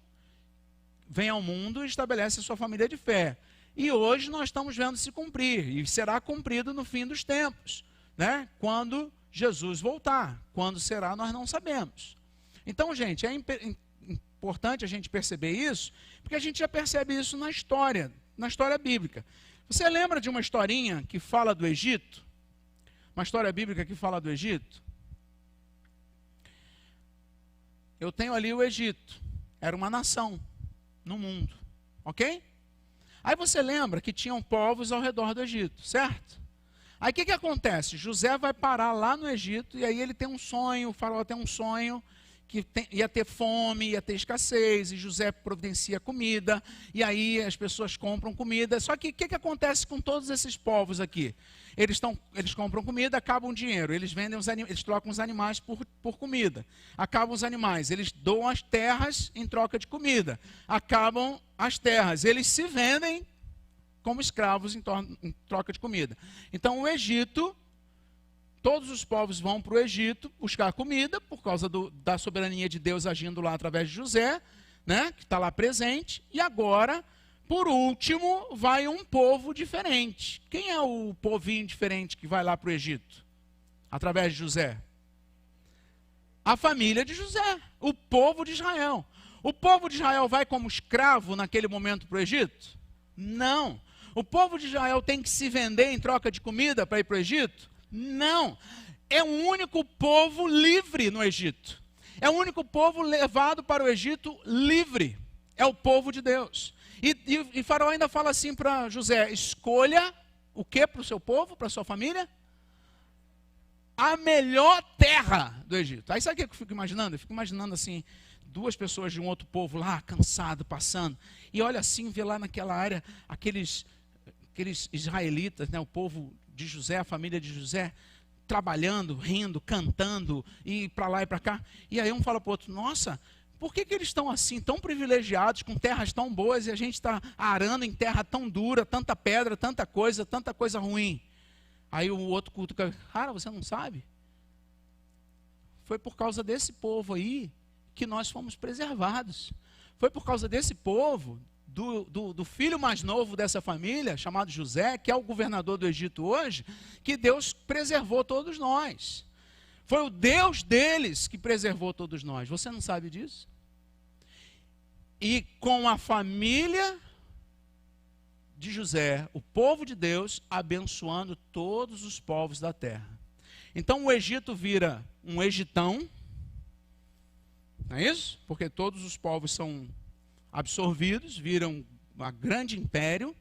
vem ao mundo e estabelece a sua família de fé. E hoje nós estamos vendo se cumprir, e será cumprido no fim dos tempos, né? Quando Jesus voltar. Quando será, nós não sabemos. Então, gente, é importante a gente perceber isso, porque a gente já percebe isso na história bíblica. Você lembra de uma historinha que fala do Egito? Uma história bíblica que fala do Egito? Eu tenho ali o Egito, era uma nação no mundo, ok? Aí você lembra que tinham povos ao redor do Egito, certo? Aí o que acontece? José vai parar lá no Egito e aí ele tem um sonho, o faraó tem um sonho que ia ter fome, ia ter escassez, e José providencia comida, e aí as pessoas compram comida. Só que o que acontece com todos esses povos aqui? Eles compram comida, acabam o dinheiro, eles vendem eles trocam os animais por comida. Acabam os animais, eles doam as terras em troca de comida. Acabam as terras, eles se vendem como escravos em troca de comida. Então o Egito, todos os povos vão para o Egito buscar comida, por causa da soberania de Deus agindo lá através de José, né, que está lá presente, e agora, por último, vai um povo diferente. Quem é o povinho diferente que vai lá para o Egito? Através de José? A família de José, o povo de Israel. O povo de Israel vai como escravo naquele momento para o Egito? Não. O povo de Israel tem que se vender em troca de comida para ir para o Egito? Não. É o único povo livre no Egito. É o único povo levado para o Egito livre. É o povo de Deus. E Faraó ainda fala assim para José: escolha o que para o seu povo, para a sua família? A melhor terra do Egito. Aí sabe o que eu fico imaginando? Eu fico imaginando assim, duas pessoas de um outro povo lá, cansado, passando. E olha assim, vê lá naquela área, aqueles israelitas, né, o povo de José, a família de José, trabalhando, rindo, cantando, e para lá e para cá. E aí um fala para o outro: nossa, por que eles estão assim, tão privilegiados, com terras tão boas, e a gente está arando em terra tão dura, tanta pedra, tanta coisa ruim? Aí o outro cutuca: cara, você não sabe? Foi por causa desse povo aí que nós fomos preservados. Foi por causa desse povo, do filho mais novo dessa família, chamado José, que é o governador do Egito hoje, que Deus preservou todos nós. Foi o Deus deles que preservou todos nós. Você não sabe disso? E com a família de José, o povo de Deus, abençoando todos os povos da terra. Então o Egito vira um egitão, não é isso? Porque todos os povos são absorvidos, viram um grande império,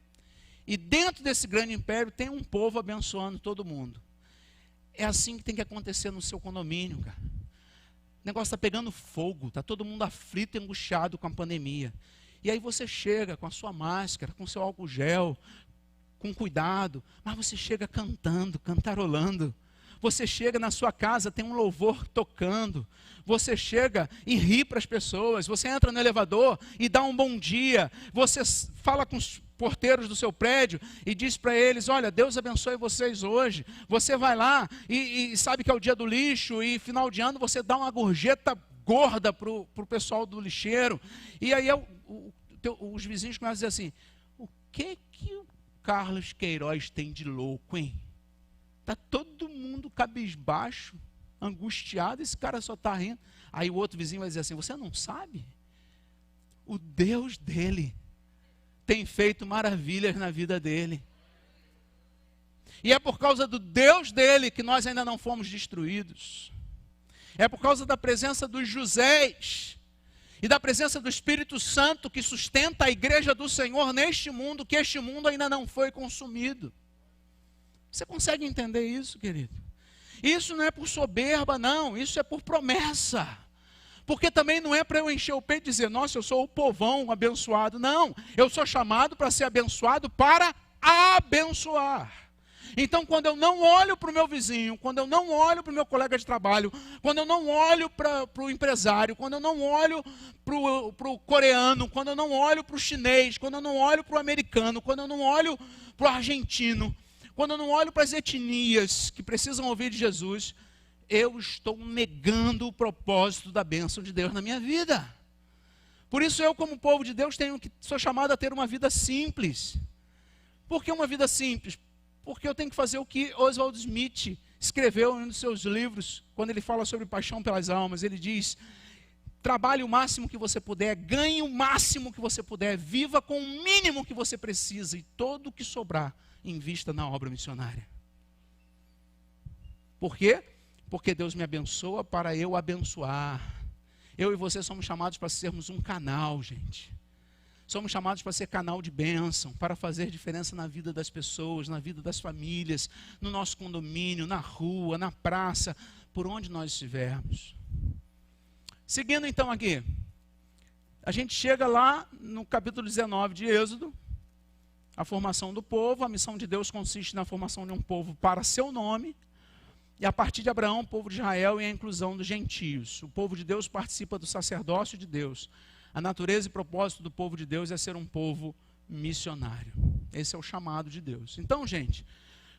e dentro desse grande império tem um povo abençoando todo mundo. É assim que tem que acontecer no seu condomínio, cara. O negócio está pegando fogo, está todo mundo aflito e angustiado com a pandemia. E aí você chega com a sua máscara, com o seu álcool gel, com cuidado, mas você chega cantando, cantarolando. Você chega na sua casa, tem um louvor tocando. Você chega e ri para as pessoas. Você entra no elevador e dá um bom dia. Você fala com os porteiros do seu prédio e diz para eles: olha, Deus abençoe vocês hoje. Você vai lá e sabe que é o dia do lixo, e final de ano você dá uma gorjeta gorda para o pessoal do lixeiro. E aí os vizinhos começam a dizer assim: o que o Carlos Queiroz tem de louco, hein? Está todo mundo cabisbaixo, angustiado, esse cara só está rindo. Aí o outro vizinho vai dizer assim: você não sabe? O Deus dele tem feito maravilhas na vida dele. E é por causa do Deus dele que nós ainda não fomos destruídos. É por causa da presença dos Josés e da presença do Espírito Santo que sustenta a igreja do Senhor neste mundo, que este mundo ainda não foi consumido. Você consegue entender isso, querido? Isso não é por soberba, não. Isso é por promessa. Porque também não é para eu encher o peito e dizer: nossa, eu sou o povão abençoado. Não, eu sou chamado para ser abençoado, para abençoar. Então, quando eu não olho para o meu vizinho, quando eu não olho para o meu colega de trabalho, quando eu não olho para o empresário, quando eu não olho para o coreano, quando eu não olho para o chinês, quando eu não olho para o americano, quando eu não olho para o argentino, quando eu não olho para as etnias que precisam ouvir de Jesus, eu estou negando o propósito da bênção de Deus na minha vida. Por isso eu, como povo de Deus, sou chamado a ter uma vida simples. Por que uma vida simples? Porque eu tenho que fazer o que Oswald Smith escreveu em um dos seus livros, quando ele fala sobre paixão pelas almas. Ele diz: trabalhe o máximo que você puder, ganhe o máximo que você puder, viva com o mínimo que você precisa e todo o que sobrar, invista na obra missionária. Por quê? Porque Deus me abençoa para eu abençoar. Eu e você somos chamados para sermos um canal, gente. Somos chamados para ser canal de bênção, para fazer diferença na vida das pessoas, na vida das famílias, no nosso condomínio, na rua, na praça, por onde nós estivermos. Seguindo então aqui, a gente chega lá no capítulo 19 de Êxodo, a formação do povo. A missão de Deus consiste na formação de um povo para seu nome, e a partir de Abraão, o povo de Israel e a inclusão dos gentios. O povo de Deus participa do sacerdócio de Deus. A natureza e propósito do povo de Deus é ser um povo missionário. Esse é o chamado de Deus. Então, gente,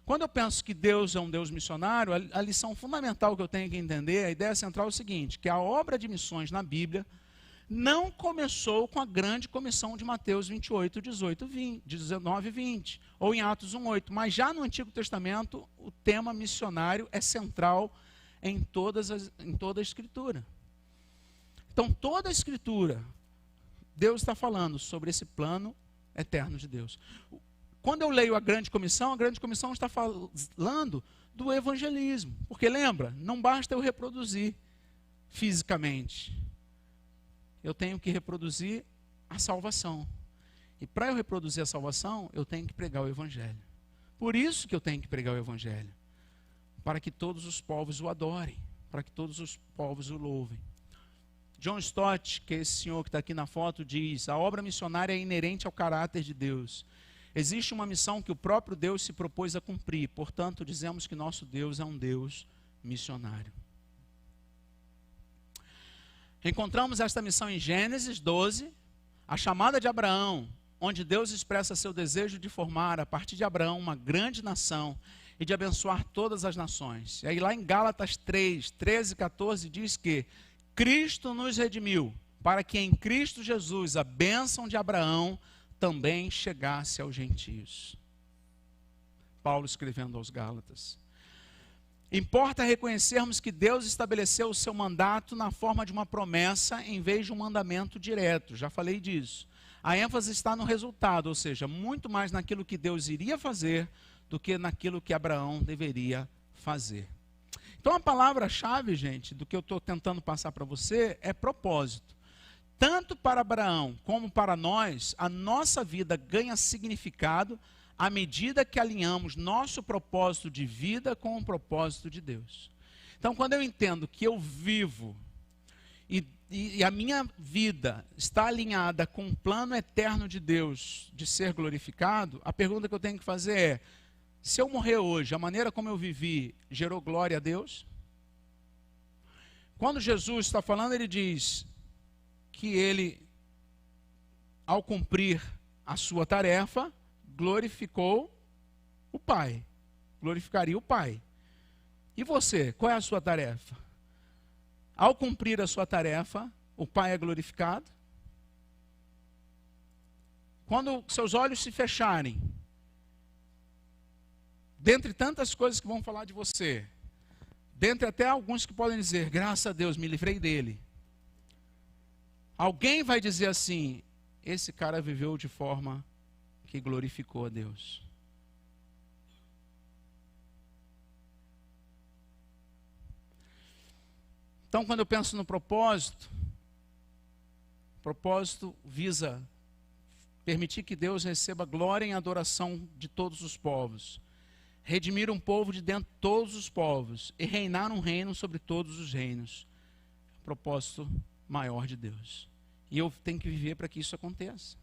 quando eu penso que Deus é um Deus missionário, a lição fundamental que eu tenho que entender, a ideia central é o seguinte: que a obra de missões na Bíblia não começou com a grande comissão de Mateus 28, 19 e 20, ou em Atos 1, 8, mas já no Antigo Testamento o tema missionário é central em toda a Escritura. Então, toda a Escritura, Deus está falando sobre esse plano eterno de Deus. Quando eu leio a grande comissão está falando do evangelismo. Porque lembra, não basta eu reproduzir fisicamente. Eu tenho que reproduzir a salvação. E para eu reproduzir a salvação, eu tenho que pregar o evangelho. Por isso que eu tenho que pregar o evangelho. Para que todos os povos o adorem. Para que todos os povos o louvem. John Stott, que é esse senhor que está aqui na foto, diz: a obra missionária é inerente ao caráter de Deus. Existe uma missão que o próprio Deus se propôs a cumprir, portanto dizemos que nosso Deus é um Deus missionário. Encontramos esta missão em Gênesis 12, a chamada de Abraão, onde Deus expressa seu desejo de formar a partir de Abraão uma grande nação e de abençoar todas as nações. E aí lá em Gálatas 3, 13 e 14 diz que Cristo nos redimiu, para que em Cristo Jesus a bênção de Abraão também chegasse aos gentios. Paulo escrevendo aos Gálatas. Importa reconhecermos que Deus estabeleceu o seu mandato na forma de uma promessa em vez de um mandamento direto. Já falei disso. A ênfase está no resultado, ou seja, muito mais naquilo que Deus iria fazer do que naquilo que Abraão deveria fazer. Então a palavra-chave, gente, do que eu estou tentando passar para você é propósito. Tanto para Abraão como para nós, a nossa vida ganha significado à medida que alinhamos nosso propósito de vida com o propósito de Deus. Então, quando eu entendo que eu vivo e a minha vida está alinhada com o plano eterno de Deus de ser glorificado, a pergunta que eu tenho que fazer é: se eu morrer hoje, a maneira como eu vivi gerou glória a Deus? Quando Jesus está falando, ele diz que ele, ao cumprir a sua tarefa, glorificou o Pai. Glorificaria o Pai. E você, qual é a sua tarefa? Ao cumprir a sua tarefa, o Pai é glorificado? Quando seus olhos se fecharem, dentre tantas coisas que vão falar de você, dentre até alguns que podem dizer: graças a Deus, me livrei dele. Alguém vai dizer assim: esse cara viveu de forma que glorificou a Deus. Então, quando eu penso no propósito, o propósito visa permitir que Deus receba glória e adoração de todos os povos, redimir um povo de dentro de todos os povos e reinar um reino sobre todos os reinos. Propósito maior de Deus. E eu tenho que viver para que isso aconteça.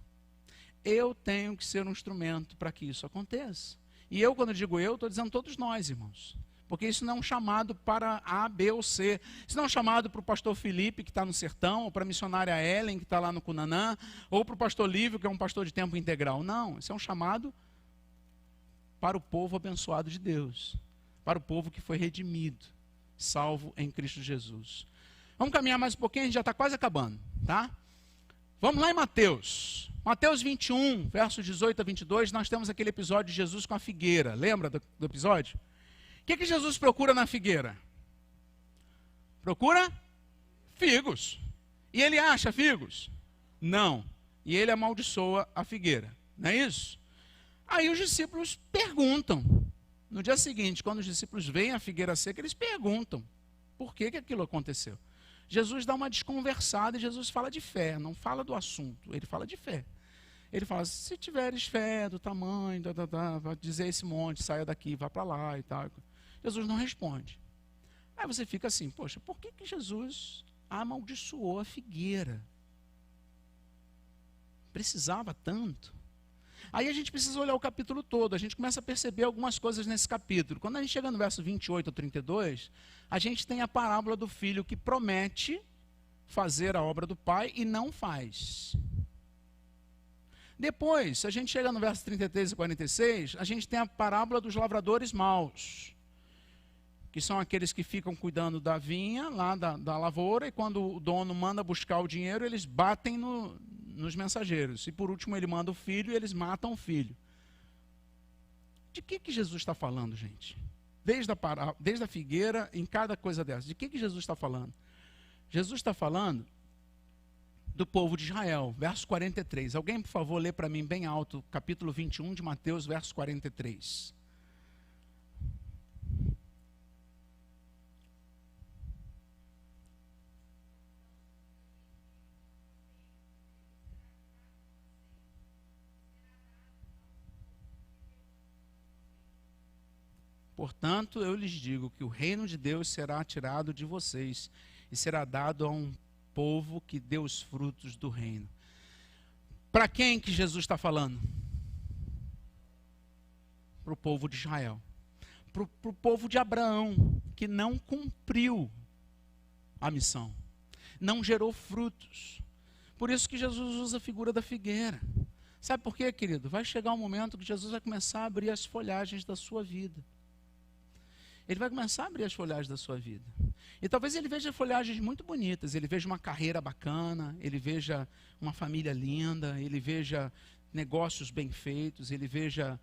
Eu tenho que ser um instrumento para que isso aconteça. E eu, quando digo eu, estou dizendo todos nós, irmãos. Porque isso não é um chamado para A, B ou C. Isso não é um chamado para o pastor Felipe, que está no sertão, ou para a missionária Ellen, que está lá no Cunanã, ou para o pastor Lívio, que é um pastor de tempo integral. Não, isso é um chamado para o povo abençoado de Deus. Para o povo que foi redimido, salvo em Cristo Jesus. Vamos caminhar mais um pouquinho, a gente já está quase acabando, tá? Vamos lá em Mateus. Mateus 21, versos 18 a 22, nós temos aquele episódio de Jesus com a figueira. Lembra do episódio? O que Jesus procura na figueira? Procura figos. E ele acha figos? Não. E ele amaldiçoa a figueira. Não é isso? Aí os discípulos perguntam. No dia seguinte, quando os discípulos veem a figueira seca, eles perguntam por que aquilo aconteceu. Jesus dá uma desconversada e Jesus fala de fé, não fala do assunto, ele fala de fé. Ele fala, se tiveres fé do tamanho, vai dizer esse monte, saia daqui, vá para lá e tal. Jesus não responde. Aí você fica assim, poxa, por que Jesus amaldiçoou a figueira? Precisava tanto? Aí a gente precisa olhar o capítulo todo, a gente começa a perceber algumas coisas nesse capítulo. Quando a gente chega no verso 28 ou 32, a gente tem a parábola do filho que promete fazer a obra do pai e não faz. Depois, a gente chega no verso 33 e 46, a gente tem a parábola dos lavradores maus, que são aqueles que ficam cuidando da vinha, lá da lavoura, e quando o dono manda buscar o dinheiro, eles batem nos mensageiros. E por último ele manda o filho e eles matam o filho. De que Jesus está falando, gente? Desde a figueira, em cada coisa dessa. De que Jesus está falando? Jesus está falando do povo de Israel, verso 43. Alguém, por favor, lê para mim bem alto, capítulo 21 de Mateus, verso 43. Portanto, eu lhes digo que o reino de Deus será tirado de vocês e será dado a um povo que dê os frutos do reino. Para quem que Jesus está falando? Para o povo de Israel. Para o povo de Abraão, que não cumpriu a missão. Não gerou frutos. Por isso que Jesus usa a figura da figueira. Sabe por quê, querido? Vai chegar um momento que Jesus vai começar a abrir as folhagens da sua vida. Ele vai começar a abrir as folhagens da sua vida. E talvez ele veja folhagens muito bonitas, ele veja uma carreira bacana, ele veja uma família linda, ele veja negócios bem feitos, ele veja,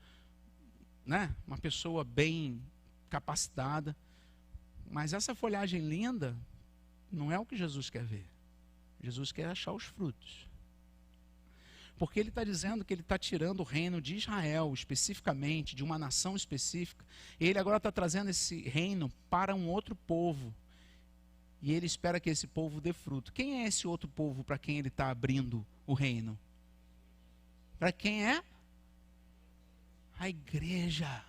né, uma pessoa bem capacitada. Mas essa folhagem linda não é o que Jesus quer ver. Jesus quer achar os frutos. Porque ele está dizendo que ele está tirando o reino de Israel, especificamente, de uma nação específica. E ele agora está trazendo esse reino para um outro povo. E ele espera que esse povo dê fruto. Quem é esse outro povo para quem ele está abrindo o reino? Para quem é? A igreja.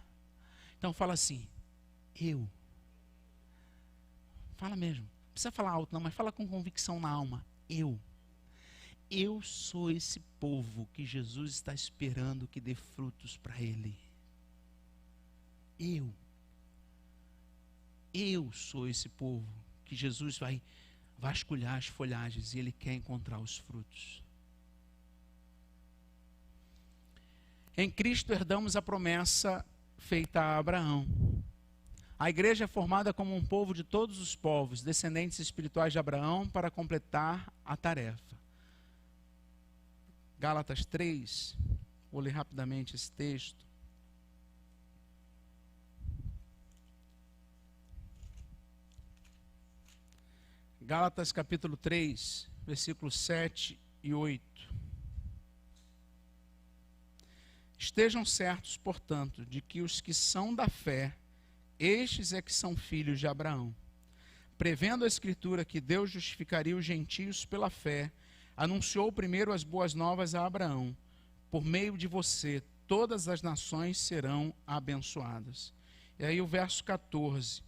Então fala assim, eu. Fala mesmo. Não precisa falar alto não, mas fala com convicção na alma. Eu sou esse povo que Jesus está esperando que dê frutos para ele. Eu sou esse povo que Jesus vai vasculhar as folhagens e ele quer encontrar os frutos. Em Cristo herdamos a promessa feita a Abraão. A igreja é formada como um povo de todos os povos, descendentes espirituais de Abraão, para completar a tarefa. Gálatas 3, vou ler rapidamente esse texto. Gálatas capítulo 3, versículos 7 e 8. Estejam certos, portanto, de que os que são da fé, estes é que são filhos de Abraão. Prevendo a Escritura que Deus justificaria os gentios pela fé, anunciou primeiro as boas novas a Abraão. Por meio de você, todas as nações serão abençoadas. E aí o verso 14.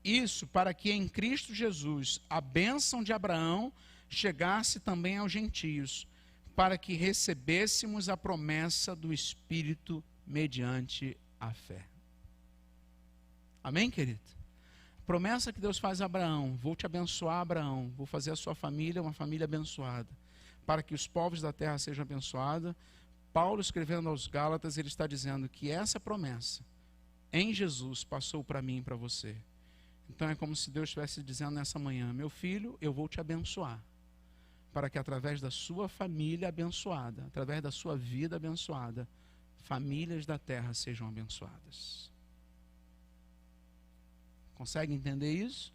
Isso para que em Cristo Jesus a bênção de Abraão chegasse também aos gentios, para que recebêssemos a promessa do Espírito mediante a fé. Amém, querido? Promessa que Deus faz a Abraão: vou te abençoar, Abraão, vou fazer a sua família uma família abençoada, para que os povos da terra sejam abençoados. Paulo, escrevendo aos Gálatas, ele está dizendo que essa promessa em Jesus passou para mim e para você. Então é como se Deus estivesse dizendo nessa manhã: meu filho, eu vou te abençoar, para que através da sua família abençoada, através da sua vida abençoada, famílias da terra sejam abençoadas. Consegue entender isso?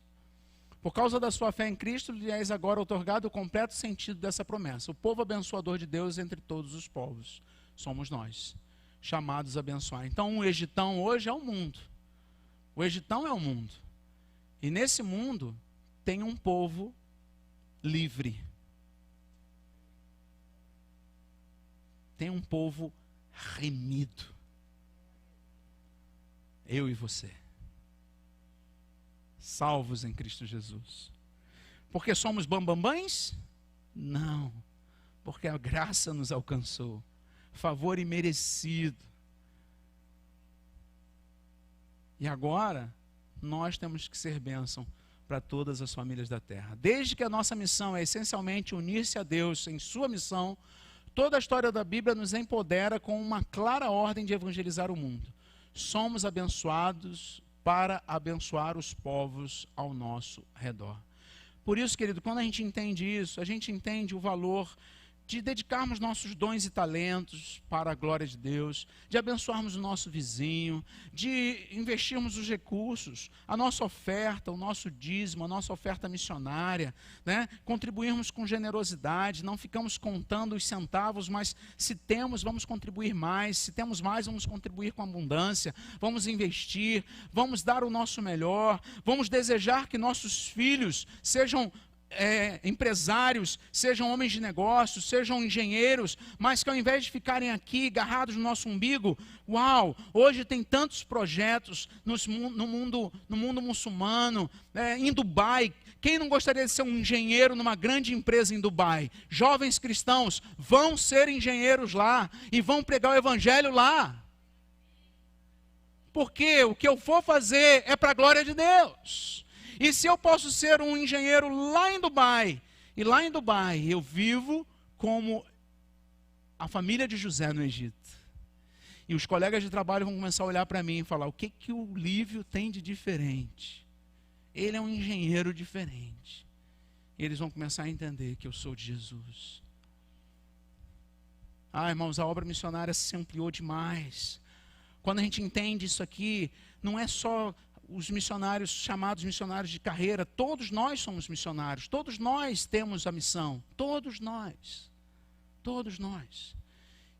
Por causa da sua fé em Cristo, lhe és agora outorgado o completo sentido dessa promessa. O povo abençoador de Deus entre todos os povos somos nós, chamados a abençoar. Então o Egitão hoje é o mundo. O Egitão é o mundo. E nesse mundo tem um povo livre. Tem um povo remido. Eu e você. Salvos em Cristo Jesus. Porque somos bambambãs? Não. Porque a graça nos alcançou. Favor imerecido. E agora, nós temos que ser bênção para todas as famílias da terra. Desde que a nossa missão é essencialmente unir-se a Deus em sua missão, toda a história da Bíblia nos empodera com uma clara ordem de evangelizar o mundo. Somos abençoados para abençoar os povos ao nosso redor. Por isso, querido, quando a gente entende isso, a gente entende o valor de dedicarmos nossos dons e talentos para a glória de Deus, de abençoarmos o nosso vizinho, de investirmos os recursos, a nossa oferta, o nosso dízimo, a nossa oferta missionária, né? Contribuirmos com generosidade, não ficamos contando os centavos, mas se temos, vamos contribuir mais, se temos mais, vamos contribuir com abundância, vamos investir, vamos dar o nosso melhor, vamos desejar que nossos filhos sejam empresários, sejam homens de negócios, sejam engenheiros, mas que ao invés de ficarem aqui agarrados no nosso umbigo, uau, hoje tem tantos projetos no mundo muçulmano, em Dubai. Quem não gostaria de ser um engenheiro numa grande empresa em Dubai? Jovens cristãos vão ser engenheiros lá e vão pregar o evangelho lá. Porque o que eu for fazer é para a glória de Deus. E se eu posso ser um engenheiro lá em Dubai, e lá em Dubai eu vivo como a família de José no Egito, e os colegas de trabalho vão começar a olhar para mim e falar: o que o Lívio tem de diferente? Ele é um engenheiro diferente. E eles vão começar a entender que eu sou de Jesus. Irmãos, a obra missionária se ampliou demais. Quando a gente entende isso aqui, não é só os missionários chamados missionários de carreira, todos nós somos missionários, todos nós temos a missão, todos nós.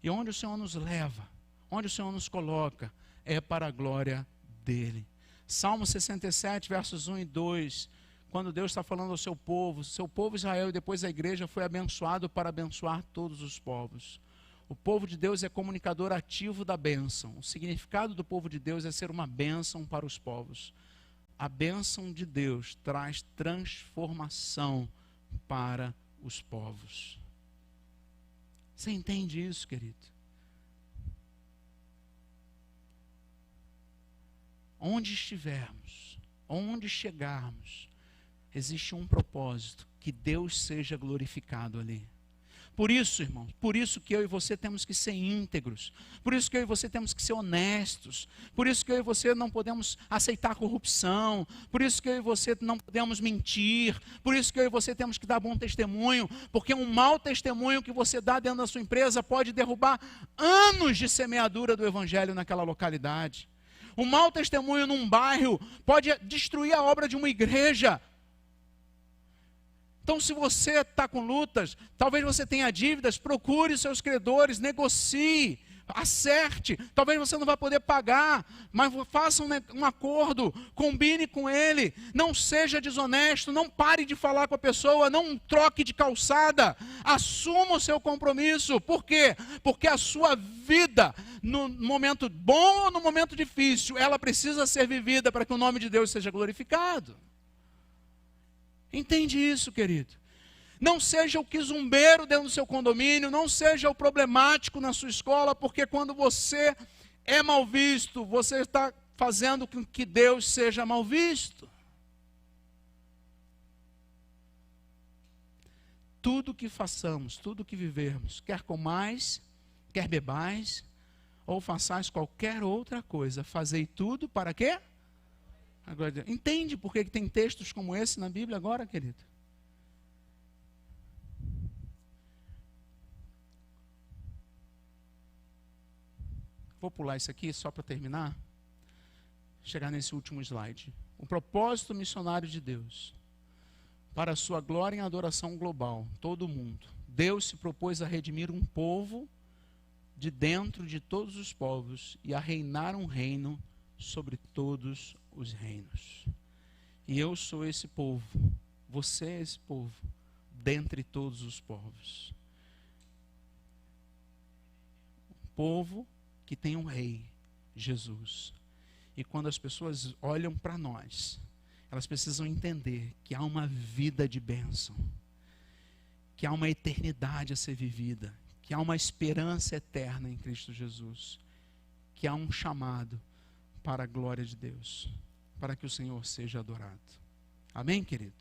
E onde o Senhor nos leva, onde o Senhor nos coloca, é para a glória dEle. Salmo 67, versos 1 e 2, quando Deus está falando ao seu povo Israel, e depois a igreja foi abençoado para abençoar todos os povos. O povo de Deus é comunicador ativo da bênção. O significado do povo de Deus é ser uma bênção para os povos. A bênção de Deus traz transformação para os povos. Você entende isso, querido? Onde estivermos, onde chegarmos, existe um propósito: que Deus seja glorificado ali. Por isso, irmãos, por isso que eu e você temos que ser íntegros, por isso que eu e você temos que ser honestos, por isso que eu e você não podemos aceitar corrupção, por isso que eu e você não podemos mentir, por isso que eu e você temos que dar bom testemunho, porque um mau testemunho que você dá dentro da sua empresa pode derrubar anos de semeadura do evangelho naquela localidade. Um mau testemunho num bairro pode destruir a obra de uma igreja. Então, se você está com lutas, talvez você tenha dívidas, procure seus credores, negocie, acerte. Talvez você não vá poder pagar, mas faça um acordo, combine com ele. Não seja desonesto, não pare de falar com a pessoa, não troque de calçada. Assuma o seu compromisso. Por quê? Porque a sua vida, no momento bom ou no momento difícil, ela precisa ser vivida para que o nome de Deus seja glorificado. Entende isso, querido? Não seja o quizumbeiro dentro do seu condomínio, não seja o problemático na sua escola, porque quando você é mal visto, você está fazendo com que Deus seja mal visto. Tudo que façamos, tudo que vivermos, quer comais, quer bebais, ou façais qualquer outra coisa, fazei tudo para quê? Agora, entende por que tem textos como esse na Bíblia agora, querido? Vou pular isso aqui só para terminar. Chegar nesse último slide. O propósito missionário de Deus, para a sua glória e adoração global, todo mundo. Deus se propôs a redimir um povo de dentro de todos os povos e a reinar um reino sobre todos os reinos. E eu sou esse povo, você é esse povo, dentre todos os povos. Um povo que tem um rei, Jesus. E quando as pessoas olham para nós, elas precisam entender que há uma vida de bênção, que há uma eternidade a ser vivida, que há uma esperança eterna em Cristo Jesus, que há um chamado para a glória de Deus, para que o Senhor seja adorado. Amém, querido?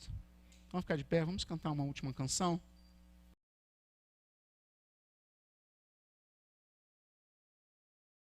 Vamos ficar de pé, vamos cantar uma última canção.